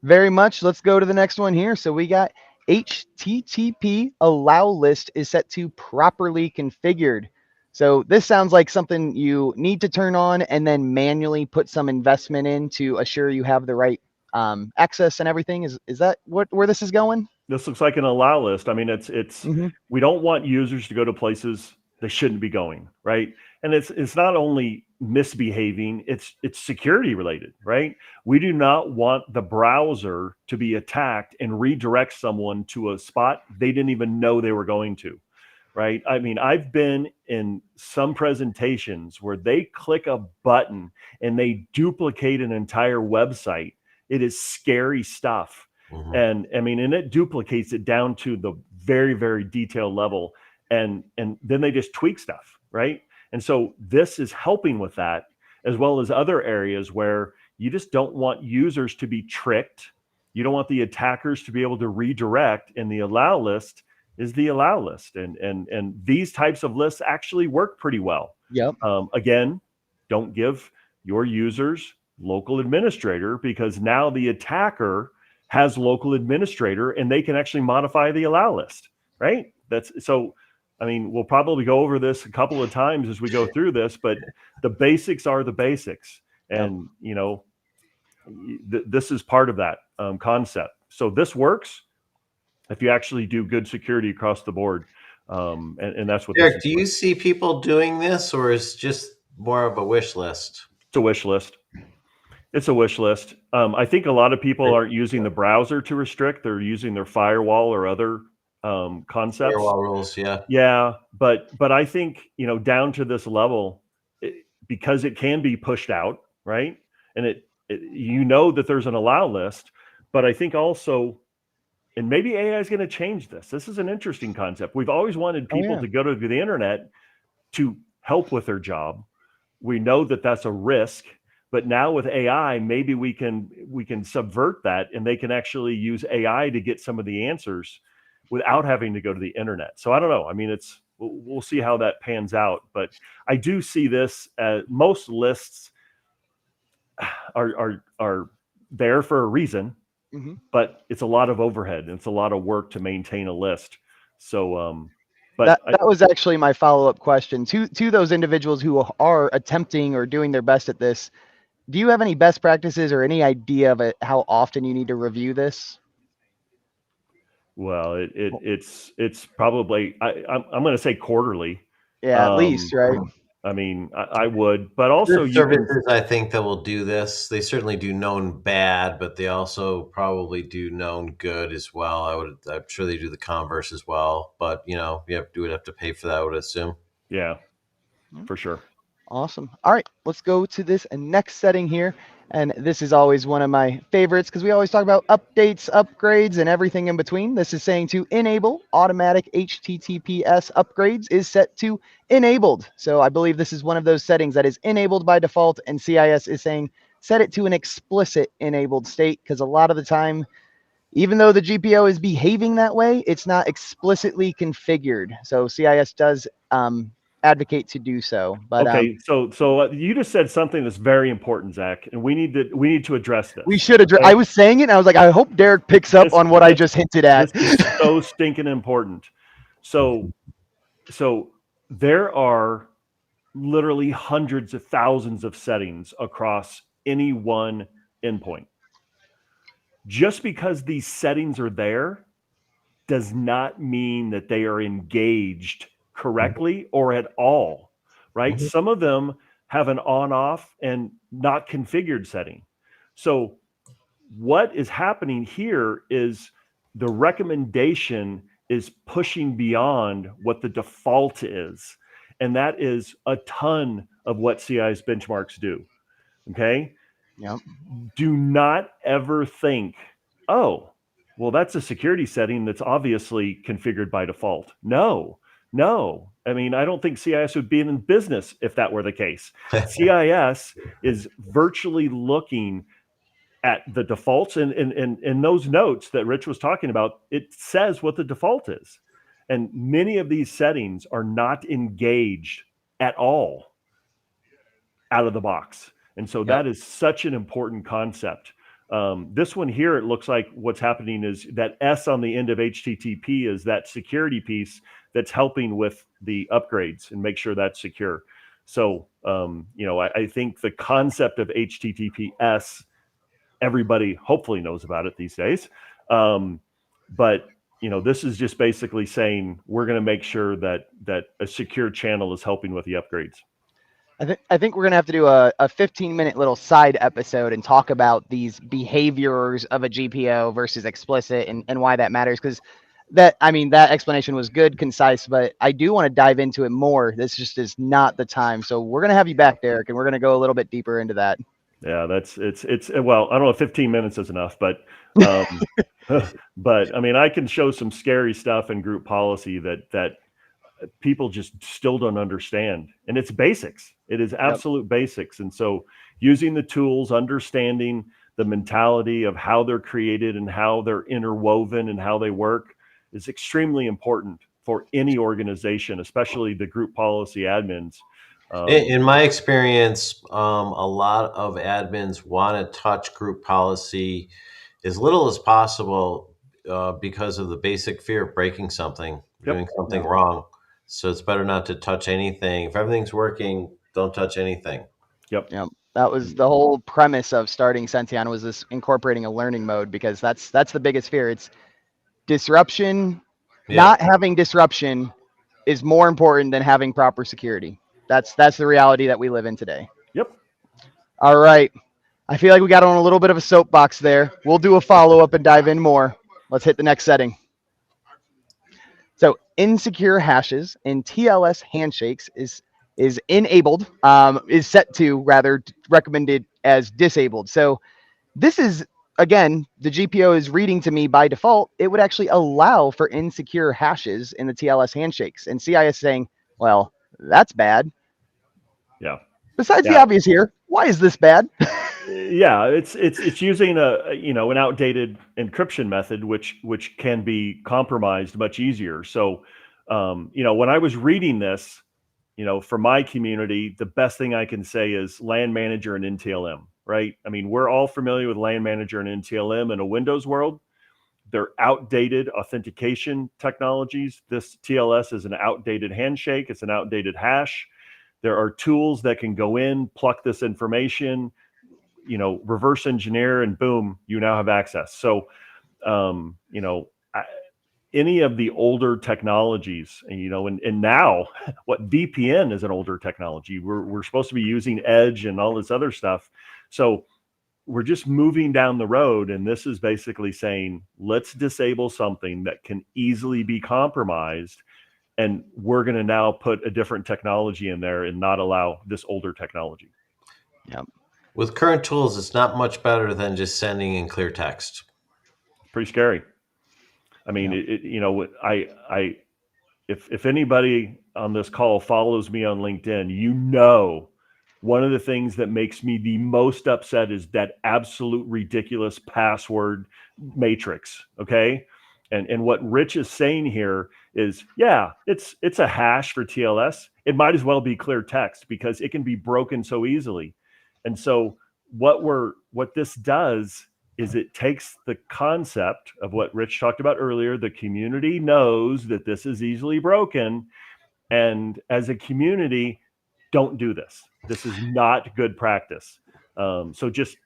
Very much. Let's go to the next one here. So we got HTTP allow list is set to properly configured. So this sounds like something you need to turn on and then manually put some investment in to assure you have the right access and everything. Is that where this is going? This looks like an allow list. I mean, it's we don't want users to go to places they shouldn't be going, right? And it's not only misbehaving, it's security related, right? We do not want the browser to be attacked and redirect someone to a spot they didn't even know they were going to, right? I mean, I've been in some presentations where they click a button and they duplicate an entire website. It is scary stuff. And I mean, and it duplicates it down to the very, very detailed level. And then they just tweak stuff, right? And so this is helping with that, as well as other areas where you just don't want users to be tricked. You don't want the attackers to be able to redirect, and the allow list is the allow list. And these types of lists actually work pretty well. Yep. Again, don't give your users local administrator, because now the attacker has local administrator and they can actually modify the allow list, right? I mean, we'll probably go over this a couple of times as we go through this, but the basics are the basics. And, this is part of that concept. So this works if you actually do good security across the board. And that's what Derek, do you see people doing this, or is just more of a wish list? It's a wish list. It's a wish list. I think a lot of people aren't using the browser to restrict. They're using their firewall or other concepts. Firewall rules, yeah. Yeah, but I think, down to this level, because it can be pushed out, right? And that there's an allow list, but I think also, and maybe AI is going to change this. This is an interesting concept. We've always wanted people to go to the internet to help with their job. We know that that's a risk. But now with AI, maybe we can subvert that, and they can actually use AI to get some of the answers without having to go to the internet. So I don't know. I mean, we'll see how that pans out. But I do see this as most lists are there for a reason, but it's a lot of overhead and it's a lot of work to maintain a list. So, but That was actually my follow-up question to those individuals who are attempting or doing their best at this. Do you have any best practices or any idea of how often you need to review this? well, it's probably I'm going to say quarterly. Yeah, at least, right? I mean, I would, but also There's you can, services I think that will do this. They certainly do known bad, but they also probably do known good as well. I'm sure they do the converse as well, but you would have to pay for that, I would assume. yeah, for sure. Awesome. All right, let's go to this next setting here. And this is always one of my favorites because we always talk about updates, upgrades, and everything in between. This is saying to enable automatic HTTPS upgrades is set to enabled. So I believe this is one of those settings that is enabled by default, and CIS is saying set it to an explicit enabled state because a lot of the time, even though the GPO is behaving that way, it's not explicitly configured. So CIS does advocate to do so. But Okay, so you just said something that's very important, Zach, and we need to address this. we should address. Okay? I was saying it, and I was like, I hope Derek picks up on what I just hinted at. This is so stinking important. So there are literally hundreds of thousands of settings across any one endpoint. Just because these settings are there does not mean that they are engaged correctly or at all, right? Mhm. Some of them have an on-off and not configured setting. So what is happening here is the recommendation is pushing beyond what the default is. And that is a ton of what CIS benchmarks do. Okay. Yep. Do not ever think, oh, well, that's a security setting that's obviously configured by default. No. I mean, I don't think CIS would be in business if that were the case. CIS is virtually looking at the defaults, and in those notes that Rich was talking about, it says what the default is. And many of these settings are not engaged at all out of the box. And so that is such an important concept. This one here, it looks like what's happening is that S on the end of HTTP is that security piece that's helping with the upgrades and make sure that's secure. So, I think the concept of HTTPS, everybody hopefully knows about it these days. But this is just basically saying we're going to make sure that a secure channel is helping with the upgrades. I think we're going to have to do a 15-minute little side episode and talk about these behaviors of a GPO versus explicit and why that matters. Because that explanation was good, concise, but I do want to dive into it more. This just is not the time. So we're going to have you back, Derek, and we're going to go a little bit deeper into that. Yeah, it's well, I don't know if 15 minutes is enough, but but I mean, I can show some scary stuff in group policy that people just still don't understand. And it's basics. It is absolute basics. And so using the tools, understanding the mentality of how they're created and how they're interwoven and how they work is extremely important for any organization, especially the group policy admins. In my experience, a lot of admins want to touch group policy as little as possible because of the basic fear of breaking something, doing something wrong. So it's better not to touch anything. If everything's working, don't touch anything. Yep. That was the whole premise of starting Senteon, was this incorporating a learning mode, because that's the biggest fear. It's disruption. Not having disruption is more important than having proper security. That's the reality that we live in today. Yep. All right. I feel like we got on a little bit of a soapbox there. We'll do a follow-up and dive in more. Let's hit the next setting. So insecure hashes and TLS handshakes is enabled, is set to rather recommended as disabled. So this is, again, the GPO is reading to me by default. It would actually allow for insecure hashes in the TLS handshakes, and CIS saying, well, that's bad. Yeah. Besides the obvious here, why is this bad? Yeah, it's using an outdated encryption method, which can be compromised much easier. So, when I was reading this, for my community, the best thing I can say is LAN manager and NTLM, right? I mean, we're all familiar with LAN Manager and NTLM in a Windows world. They're outdated authentication technologies. This TLS is an outdated handshake. It's an outdated hash. There are tools that can go in, pluck this information, reverse engineer, and boom, you now have access. So, any of the older technologies, and now what VPN is an older technology. We're supposed to be using Edge and all this other stuff. So we're just moving down the road, and this is basically saying, let's disable something that can easily be compromised, and we're going to now put a different technology in there and not allow this older technology. Yeah. With current tools, it's not much better than just sending in clear text. Pretty scary. I mean, if anybody on this call follows me on LinkedIn, one of the things that makes me the most upset is that absolute ridiculous password matrix. Okay. And what Rich is saying here is, yeah, it's a hash for TLS. It might as well be clear text because it can be broken so easily. And so what this does is it takes the concept of what Rich talked about earlier. The community knows that this is easily broken. And as a community, don't do this. This is not good practice. So just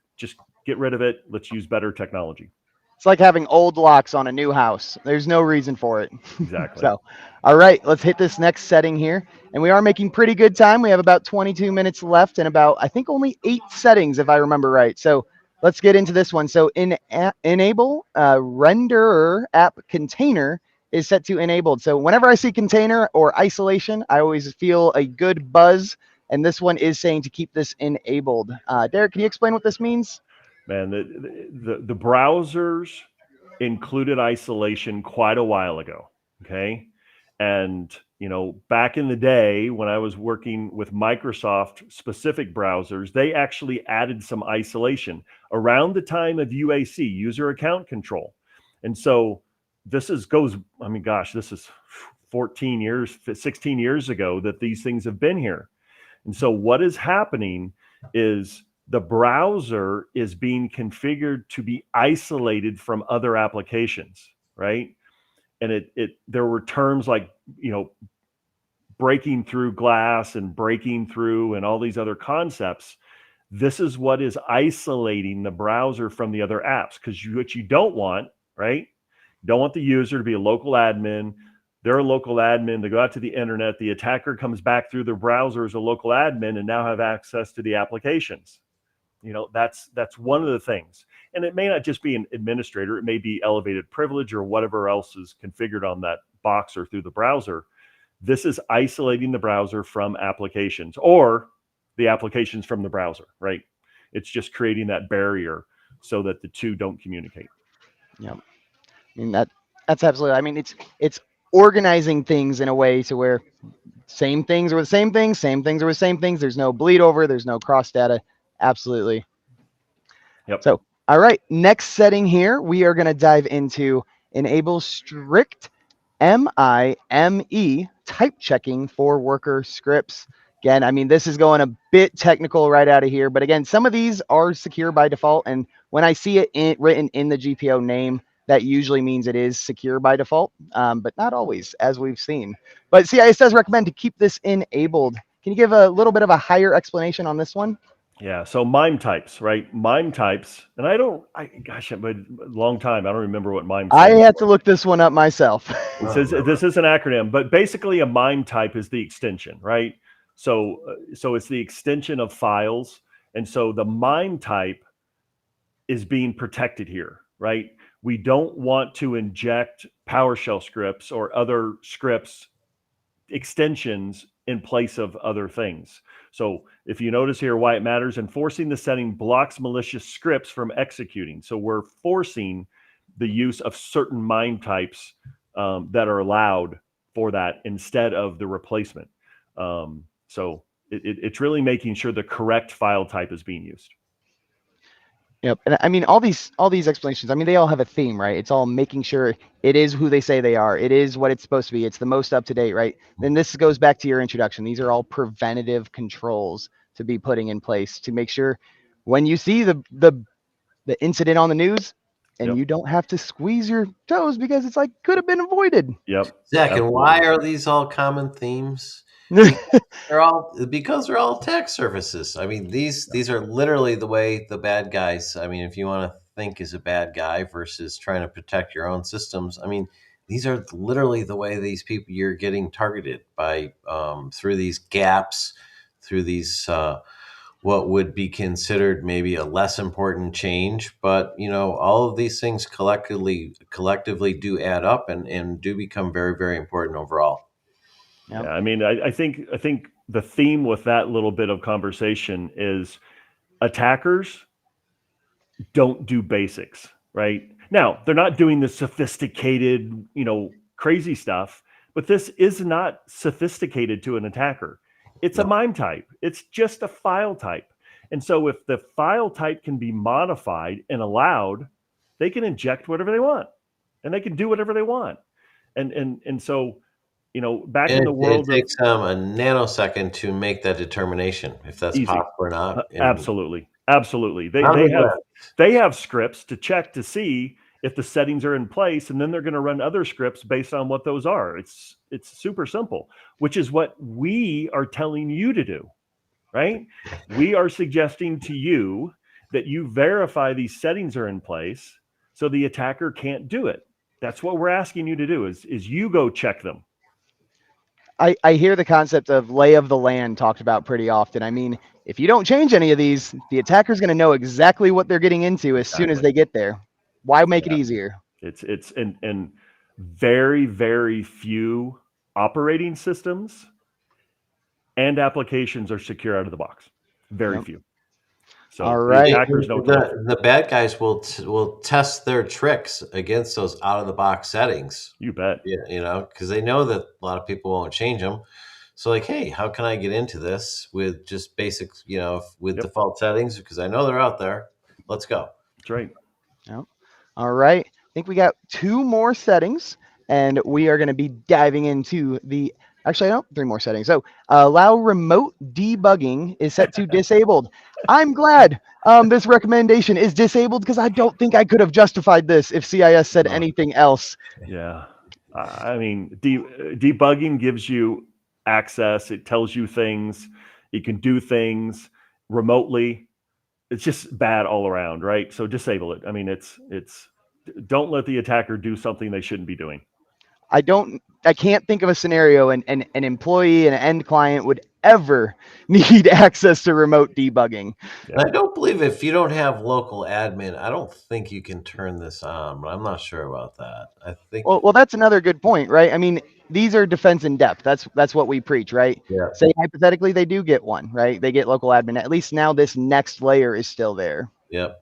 get rid of it. Let's use better technology. It's like having old locks on a new house. There's no reason for it. Exactly. So, all right, let's hit this next setting here. And we are making pretty good time. We have about 22 minutes left and about, I think, only 8 settings, if I remember right. So let's get into this one. So enable renderer app container is set to enabled. So whenever I see container or isolation, I always feel a good buzz. And this one is saying to keep this enabled. Derek, can you explain what this means? Man, the browsers included isolation quite a while ago. Okay. And, back in the day when I was working with Microsoft specific browsers, they actually added some isolation around the time of UAC, user account control. And so this is 14 years, 16 years ago that these things have been here. And so what is happening is the browser is being configured to be isolated from other applications, right? And there were terms like, breaking through glass and breaking through and all these other concepts. This is what is isolating the browser from the other apps, because what you don't want, right? You don't want the user to be a local admin. They're a local admin. They go out to the internet. The attacker comes back through the browser as a local admin and now have access to the applications. That's one of the things. And it may not just be an administrator. It may be elevated privilege or whatever else is configured on that box or through the browser. This is isolating the browser from applications, or the applications from the browser, right? It's just creating that barrier so that the two don't communicate. Yeah. I mean, that's absolutely, I mean, it's organizing things in a way to where same things are with same things are with same things. There's no bleed over. There's no cross data. Absolutely. Yep. So, all right, next setting here, we are going to dive into enable strict MIME type checking for worker scripts. Again, I mean, this is going a bit technical right out of here, but again, some of these are secure by default. And when I see it written in the GPO name, that usually means it is secure by default, but not always, as we've seen. But CIS does recommend to keep this enabled. Can you give a little bit of a higher explanation on this one? Yeah. So MIME types, right? MIME types. And gosh, a long time. I don't remember what MIME I had to look this one up myself. This is an acronym, but basically a MIME type is the extension, right? So it's the extension of files. And so the MIME type is being protected here, right? We don't want to inject PowerShell scripts or other scripts extensions in place of other things. So if you notice here why it matters, enforcing the setting blocks malicious scripts from executing. So we're forcing the use of certain MIME types that are allowed for that instead of the replacement. So it's really making sure the correct file type is being used. Yep. And I mean, all these explanations, I mean, they all have a theme, right? It's all making sure it is who they say they are. It is what it's supposed to be. It's the most up to date, right? Then this goes back to your introduction. These are all preventative controls to be putting in place to make sure when you see the incident on the news, and Yep. you don't have to squeeze your toes because it's like could have been avoided. Yep. Zach, and Absolutely. why are these all common themes? Because they're all attack surfaces. I mean, these are literally the way the bad guys. I mean, if you want to think as a bad guy versus trying to protect your own systems, I mean, these are literally the way these people you're getting targeted by through these gaps, through these what would be considered maybe a less important change, but all of these things collectively do add up and do become very, very important overall. Yep. Yeah, I mean, I think the theme with that little bit of conversation is attackers don't do basics, right? Now, they're not doing the sophisticated, crazy stuff, but this is not sophisticated to an attacker. It's a No. MIME type. It's just a file type. And so if the file type can be modified and allowed, they can inject whatever they want and they can do whatever they want. And so, back in And the it world of takes a nanosecond to make that determination if that's easy. possible or not. And Absolutely. Absolutely. They on the have web, they have scripts to check to see if the settings are in place, and then they're going to run other scripts based on what those are. It's super simple, which is what we are telling you to do, right? We are suggesting to you that you verify these settings are in place so the attacker can't do it. That's what we're asking you to do is you go check them. I hear the concept of lay of the land talked about pretty often. I mean, if you don't change any of these, the attacker's going to know exactly what they're getting into as soon as Exactly. they get there. Why make it Yeah. easier? It's and very, very few operating systems and applications are secure out of the box. Very Yep. few. So All the right. attackers know what to look for. the bad guys will test their tricks against those out of the box settings. You bet. Yeah, because they know that a lot of people won't change them. So like, hey, how can I get into this with just basic, with Yep. default settings? Because I know they're out there. Let's go. That's right. Yep. All right. I think we got 2 more settings, and we are going to be diving into the. Actually, no, 3 more settings. So, allow remote debugging is set to disabled. I'm glad this recommendation is disabled because I don't think I could have justified this if CIS said anything else. Yeah. I mean, debugging gives you access. It tells you things. You can do things remotely. It's just bad all around, right? So disable it. I mean, it's don't let the attacker do something they shouldn't be doing. I can't think of a scenario an employee and an end client would ever need access to remote debugging. Yeah. I don't believe if you don't have local admin, I don't think you can turn this on, but I'm not sure about that. I think Well, that's another good point, right? I mean, these are defense in depth. That's what we preach, right? Yeah. Say hypothetically they do get one, right? They get local admin. At least now this next layer is still there. Yep.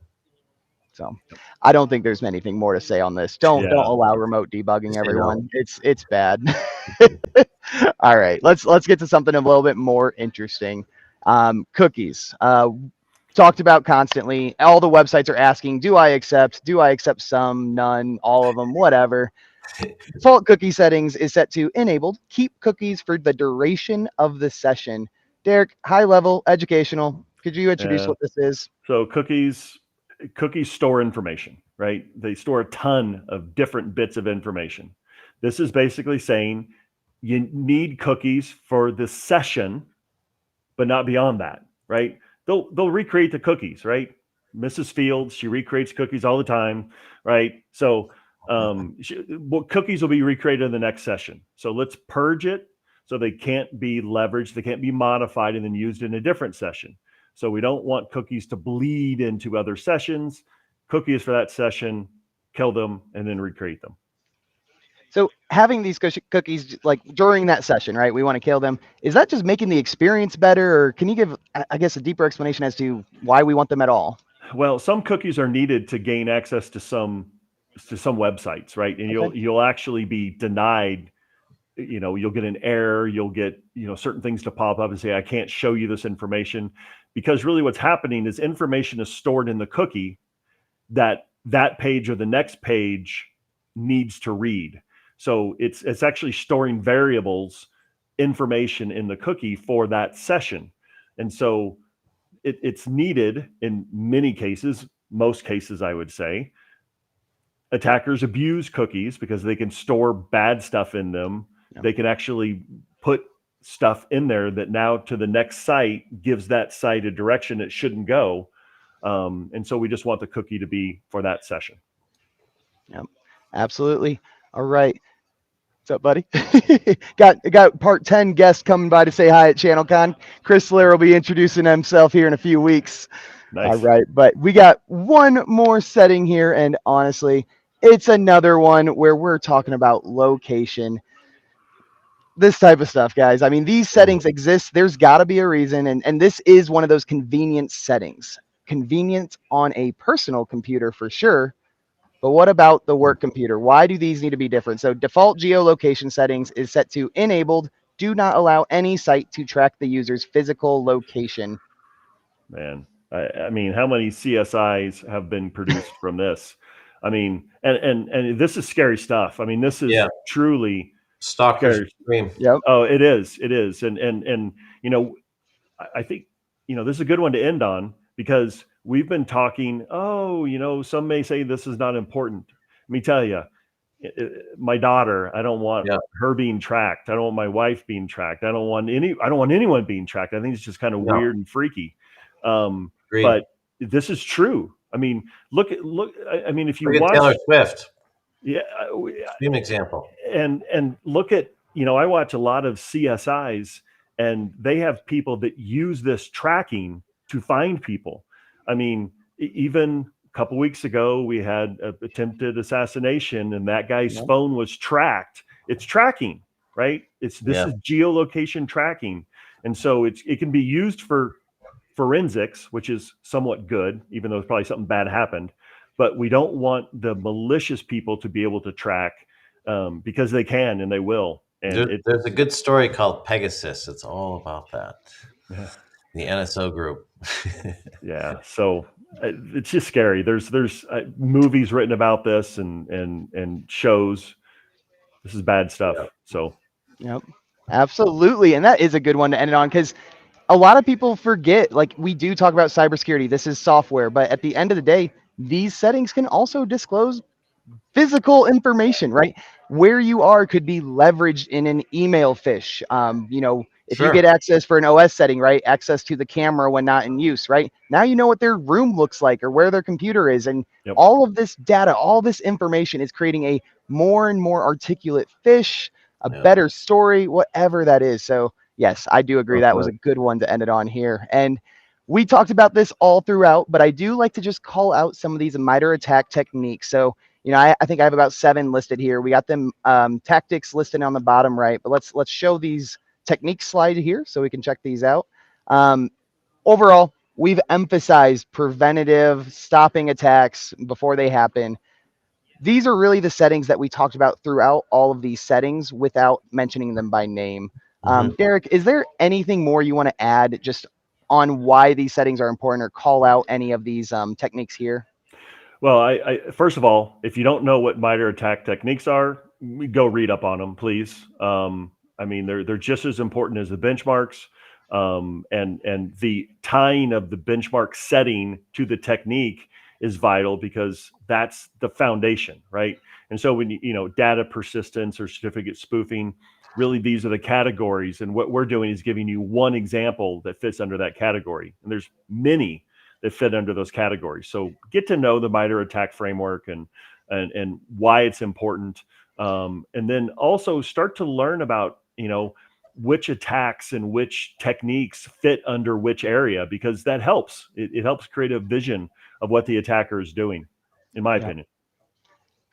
So I don't think there's anything more to say on this. Don't allow remote debugging, Say everyone. It's bad. All right, let's get to something a little bit more interesting. Cookies. Talked about constantly. All the websites are asking, do I accept? Do I accept some, none, all of them, whatever. Default cookie settings is set to enabled. Keep cookies for the duration of the session. Derek, high level, educational. Could you introduce what this is? So cookies store information, right? They store a ton of different bits of information. This is basically saying you need cookies for the session, but not beyond that, right? They'll recreate the cookies, right? Mrs. Fields, she recreates cookies all the time, right? So cookies will be recreated in the next session. So let's purge it so they can't be leveraged, they can't be modified and then used in a different session. So we don't want cookies to bleed into other sessions. Cookies for that session, kill them, and then recreate them. So having these cookies like during that session, right? We want to kill them. Is that just making the experience better, or can you give, I guess, a deeper explanation as to why we want them at all? Well, some cookies are needed to gain access to some websites, right? And Okay. you'll actually be denied. You'll get an error. You'll get certain things to pop up and say, I can't show you this information, because really what's happening is information is stored in the cookie that page or the next page needs to read. So it's actually storing variables, information in the cookie for that session. And so it's needed in many cases, most cases, I would say. Attackers abuse cookies because they can store bad stuff in them. Yeah. They can actually put stuff in there that now to the next site gives that site a direction it shouldn't go. And so we just want the cookie to be for that session. Yep, absolutely. All right. What's up, buddy? got part 10 guest coming by to say hi at ChannelCon. Chris Slayer will be introducing himself here in a few weeks. Nice. All right, but we got one more setting here, and honestly, it's another one where we're talking about location. This type of stuff, guys. I mean, these settings exist. There's got to be a reason, and this is one of those convenience settings. Convenience on a personal computer for sure. But what about the work computer? Why do these need to be different? So default geolocation settings is set to enabled. Do not allow any site to track the user's physical location. Man, I mean, how many CSIs have been produced from this? I mean, and this is scary stuff. I mean, this is truly Stalker's dream. Yep. Oh, it is. And I think this is a good one to end on, because we've been talking. Some may say this is not important. Let me tell you, my daughter, I don't want her being tracked. I don't want my wife being tracked. I don't want anyone being tracked. I think it's just kind of weird and freaky. But this is true. I mean, look. I mean, if you watch Taylor Swift, extreme example, and look at, I watch a lot of CSIs, and they have people that use this tracking to find people. I mean, even a couple weeks ago, we had an attempted assassination, and that guy's phone was tracked. It's tracking, right? This is geolocation tracking, and so it can be used for forensics, which is somewhat good, even though probably something bad happened. But we don't want the malicious people to be able to track, because they can and they will. And there's a good story called Pegasus. It's all about that. Yeah. The NSO group. Yeah. So it's just scary. There's movies written about this and shows. This is bad stuff. Yep. So. Yep. Absolutely. And that is a good one to end it on, because a lot of people forget, like, we do talk about cybersecurity. This is software, but at the end of the day, these settings can also disclose physical information, right? Where you are could be leveraged in an email phish. If you get access for an OS setting, right? Access to the camera when not in use, right? Now you know what their room looks like or where their computer is. And all of this data, all this information is creating a more and more articulate phish, a better story, whatever that is. So yes, I do agree. That was a good one to end it on here. And we talked about this all throughout, but I do like to just call out some of these MITRE ATT&CK techniques. So, I think I have about 7 listed here. We got them tactics listed on the bottom right, but let's show these techniques slide here so we can check these out. Overall, we've emphasized preventative, stopping attacks before they happen. These are really the settings that we talked about throughout all of these settings without mentioning them by name. Derek, is there anything more you want to add just on why these settings are important, or call out any of these techniques here? Well, I first of all, if you don't know what MITRE ATT&CK techniques are, go read up on them, please. I mean, they're just as important as the benchmarks, and the tying of the benchmark setting to the technique is vital, because that's the foundation, right? And so when data persistence or certificate spoofing, really these are the categories. And what we're doing is giving you one example that fits under that category. And there's many that fit under those categories. So get to know the MITRE ATT&CK framework and why it's important. And then also start to learn about, which attacks and which techniques fit under which area, because that helps. It helps create a vision of what the attacker is doing, in my opinion.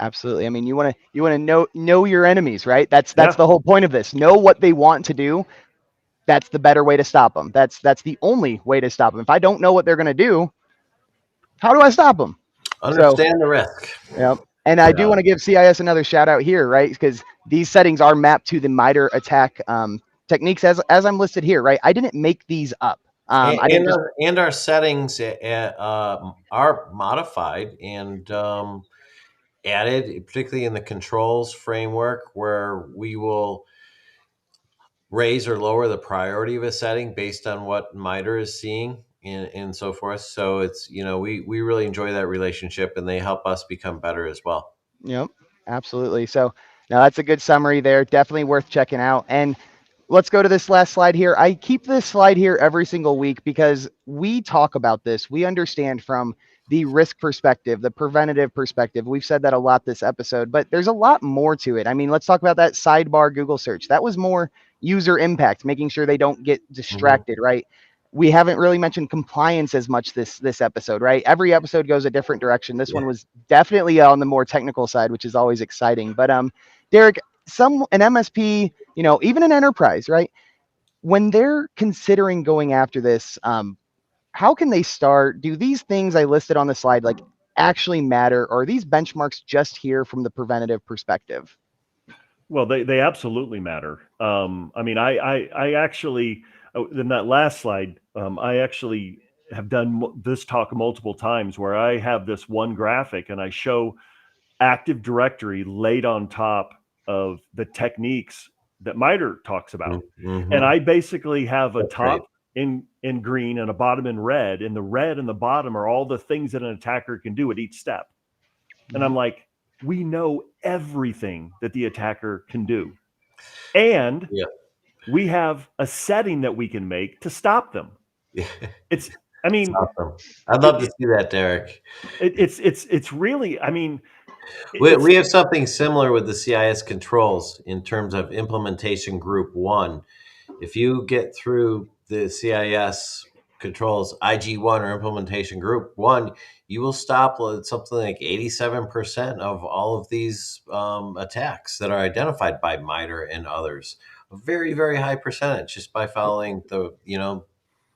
Absolutely. I mean, you want to know your enemies, right? That's the whole point of this. Know what they want to do. That's the better way to stop them. That's the only way to stop them. If I don't know what they're going to do, how do I stop them? Understand the risk. Yep. And I do want to give CIS another shout out here, right? Because these settings are mapped to the MITRE ATT&CK techniques as I'm listed here, right? I didn't make these up. And our settings are modified and added, particularly in the controls framework, where we will raise or lower the priority of a setting based on what MITRE is seeing. and so forth. So it's, we really enjoy that relationship, and they help us become better as well. Yep, absolutely. So now that's a good summary there. Definitely worth checking out. And let's go to this last slide here. I keep this slide here every single week because we talk about this. We understand from the risk perspective, the preventative perspective. We've said that a lot this episode, but there's a lot more to it. I mean, let's talk about that sidebar Google search. That was more user impact, making sure they don't get distracted, right? We haven't really mentioned compliance as much this episode, right? Every episode goes a different direction. This one was definitely on the more technical side, which is always exciting. But Derek, an MSP, even an enterprise, right? When they're considering going after this, how can they start? Do these things I listed on the slide like actually matter, or are these benchmarks just here from the preventative perspective? Well, they absolutely matter. I mean, I actually, in that last slide, I actually have done this talk multiple times where I have this one graphic and I show Active Directory laid on top of the techniques that MITRE talks about. And I basically have a top in green and a bottom in red, and the red and the bottom are all the things that an attacker can do at each step. And I'm like, we know everything that the attacker can do. And we have a setting that we can make to stop them. It's, I mean, awesome. I'd love to see that, Derek. It's really, I mean, we have something similar with the CIS controls in terms of implementation group 1. If you get through the CIS controls IG1 or implementation group 1, you will stop something like 87% of all of these attacks that are identified by MITRE and others. A very, very high percentage just by following the,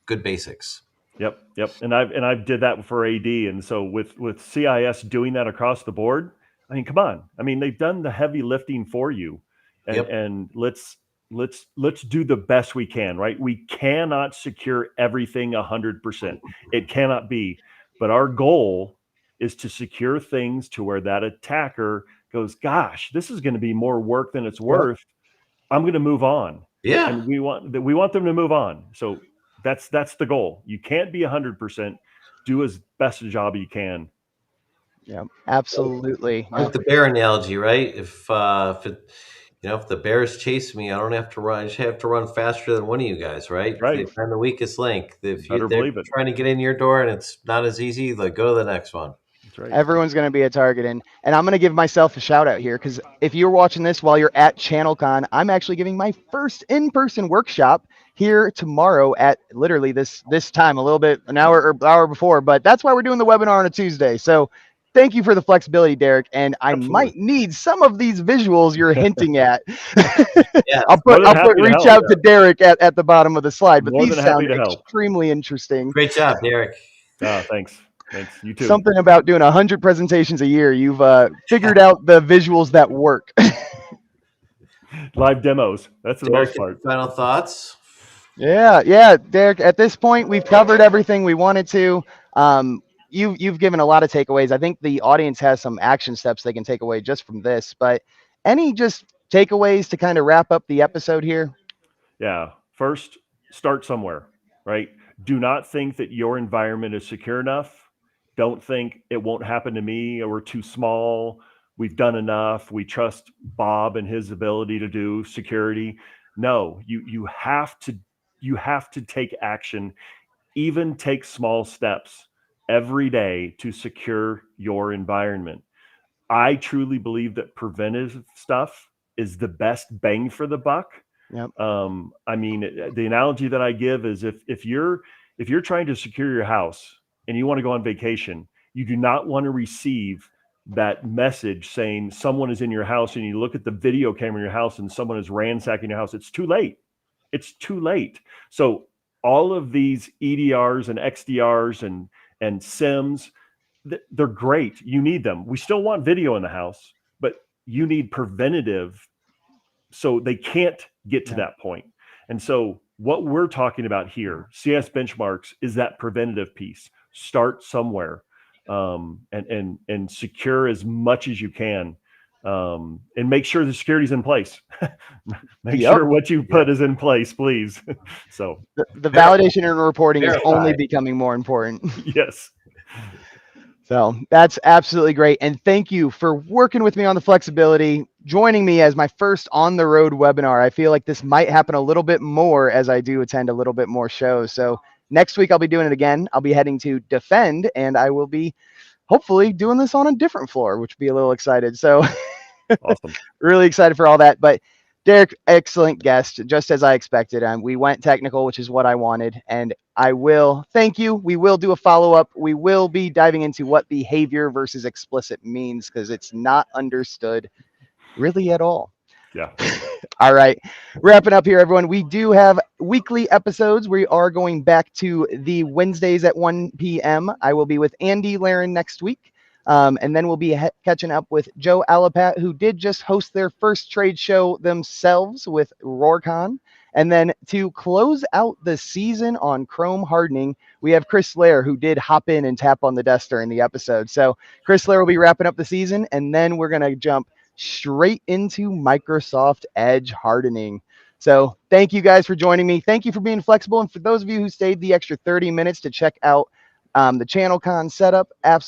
good basics. Yep. And I've did that for AD. And so with CIS doing that across the board, I mean, come on. I mean, they've done the heavy lifting for you, and let's do the best we can, right? We cannot secure everything 100%. It cannot be, but our goal is to secure things to where that attacker goes, gosh, this is going to be more work than it's worth. I'm going to move on. Yeah. And we want them to move on. So that's the goal. You can't be 100%. Do as best a job you can. Yeah, absolutely. Like the bear analogy, right? If the bears chase me, I don't have to run. I just have to run faster than one of you guys, right? Right. I'm the weakest link. If Better they're believe it. trying to get in your door and it's not as easy, like go to the next one. That's right. Everyone's going to be a target. And I'm going to give myself a shout out here, because if you're watching this while you're at ChannelCon, I'm actually giving my first in-person workshop here tomorrow at literally this time, a little bit, an hour before. But that's why we're doing the webinar on a Tuesday. So thank you for the flexibility, Derek. And I might need some of these visuals you're hinting at. Yeah, I'll reach out to Derek at the bottom of the slide. But these sound extremely interesting. Great job, Derek. Thanks. You too. Something about doing 100 presentations a year. You've figured out the visuals that work. Live demos. That's the most part. Final thoughts? Yeah, Derek. At this point, we've covered everything we wanted to. You've given a lot of takeaways. I think the audience has some action steps they can take away just from this. But any just takeaways to kind of wrap up the episode here? Yeah. First, start somewhere, right? Do not think that your environment is secure enough. Don't think it won't happen to me, or we're too small. We've done enough. We trust Bob and his ability to do security. No, you have to take action, even take small steps every day to secure your environment. I truly believe that preventive stuff is the best bang for the buck. Yep. I mean, the analogy that I give is if you're trying to secure your house and you want to go on vacation, you do not want to receive that message saying someone is in your house, and you look at the video camera in your house and someone is ransacking your house. It's too late. It's too late. So all of these EDRs and XDRs and SIMs, they're great. You need them. We still want video in the house, but you need preventative so they can't get to that point. And so what we're talking about here, CIS Benchmarks, is that preventative piece. Start somewhere, and secure as much as you can. and make sure the security's in place. Make Yep. sure what you put is in place, please. So The validation and reporting is Verify. only becoming more important. yes. So that's absolutely great. And thank you for working with me on the flexibility, joining me as my first on the road webinar. I feel like this might happen a little bit more as I do attend a little bit more shows. So next week I'll be doing it again. I'll be heading to Defend, and I will be hopefully doing this on a different floor, which will be a little excited. So Awesome. really excited for all that. But Derek, excellent guest, just as I expected. We went technical, which is what I wanted. And I will thank you. We will do a follow-up. We will be diving into what behavior versus explicit means, because it's not understood really at all. Yeah. All right. Wrapping up here, everyone. We do have weekly episodes. We are going back to the Wednesdays at 1 p.m. I will be with Andy Laren next week. And then we'll be catching up with Joe Alapat, who did just host their first trade show themselves with RoarCon. And then to close out the season on Chrome hardening, we have Chris Lair, who did hop in and tap on the desk during the episode. So Chris Lair will be wrapping up the season, and then we're going to jump straight into Microsoft Edge hardening. So thank you guys for joining me. Thank you for being flexible. And for those of you who stayed the extra 30 minutes to check out the ChannelCon setup, absolutely.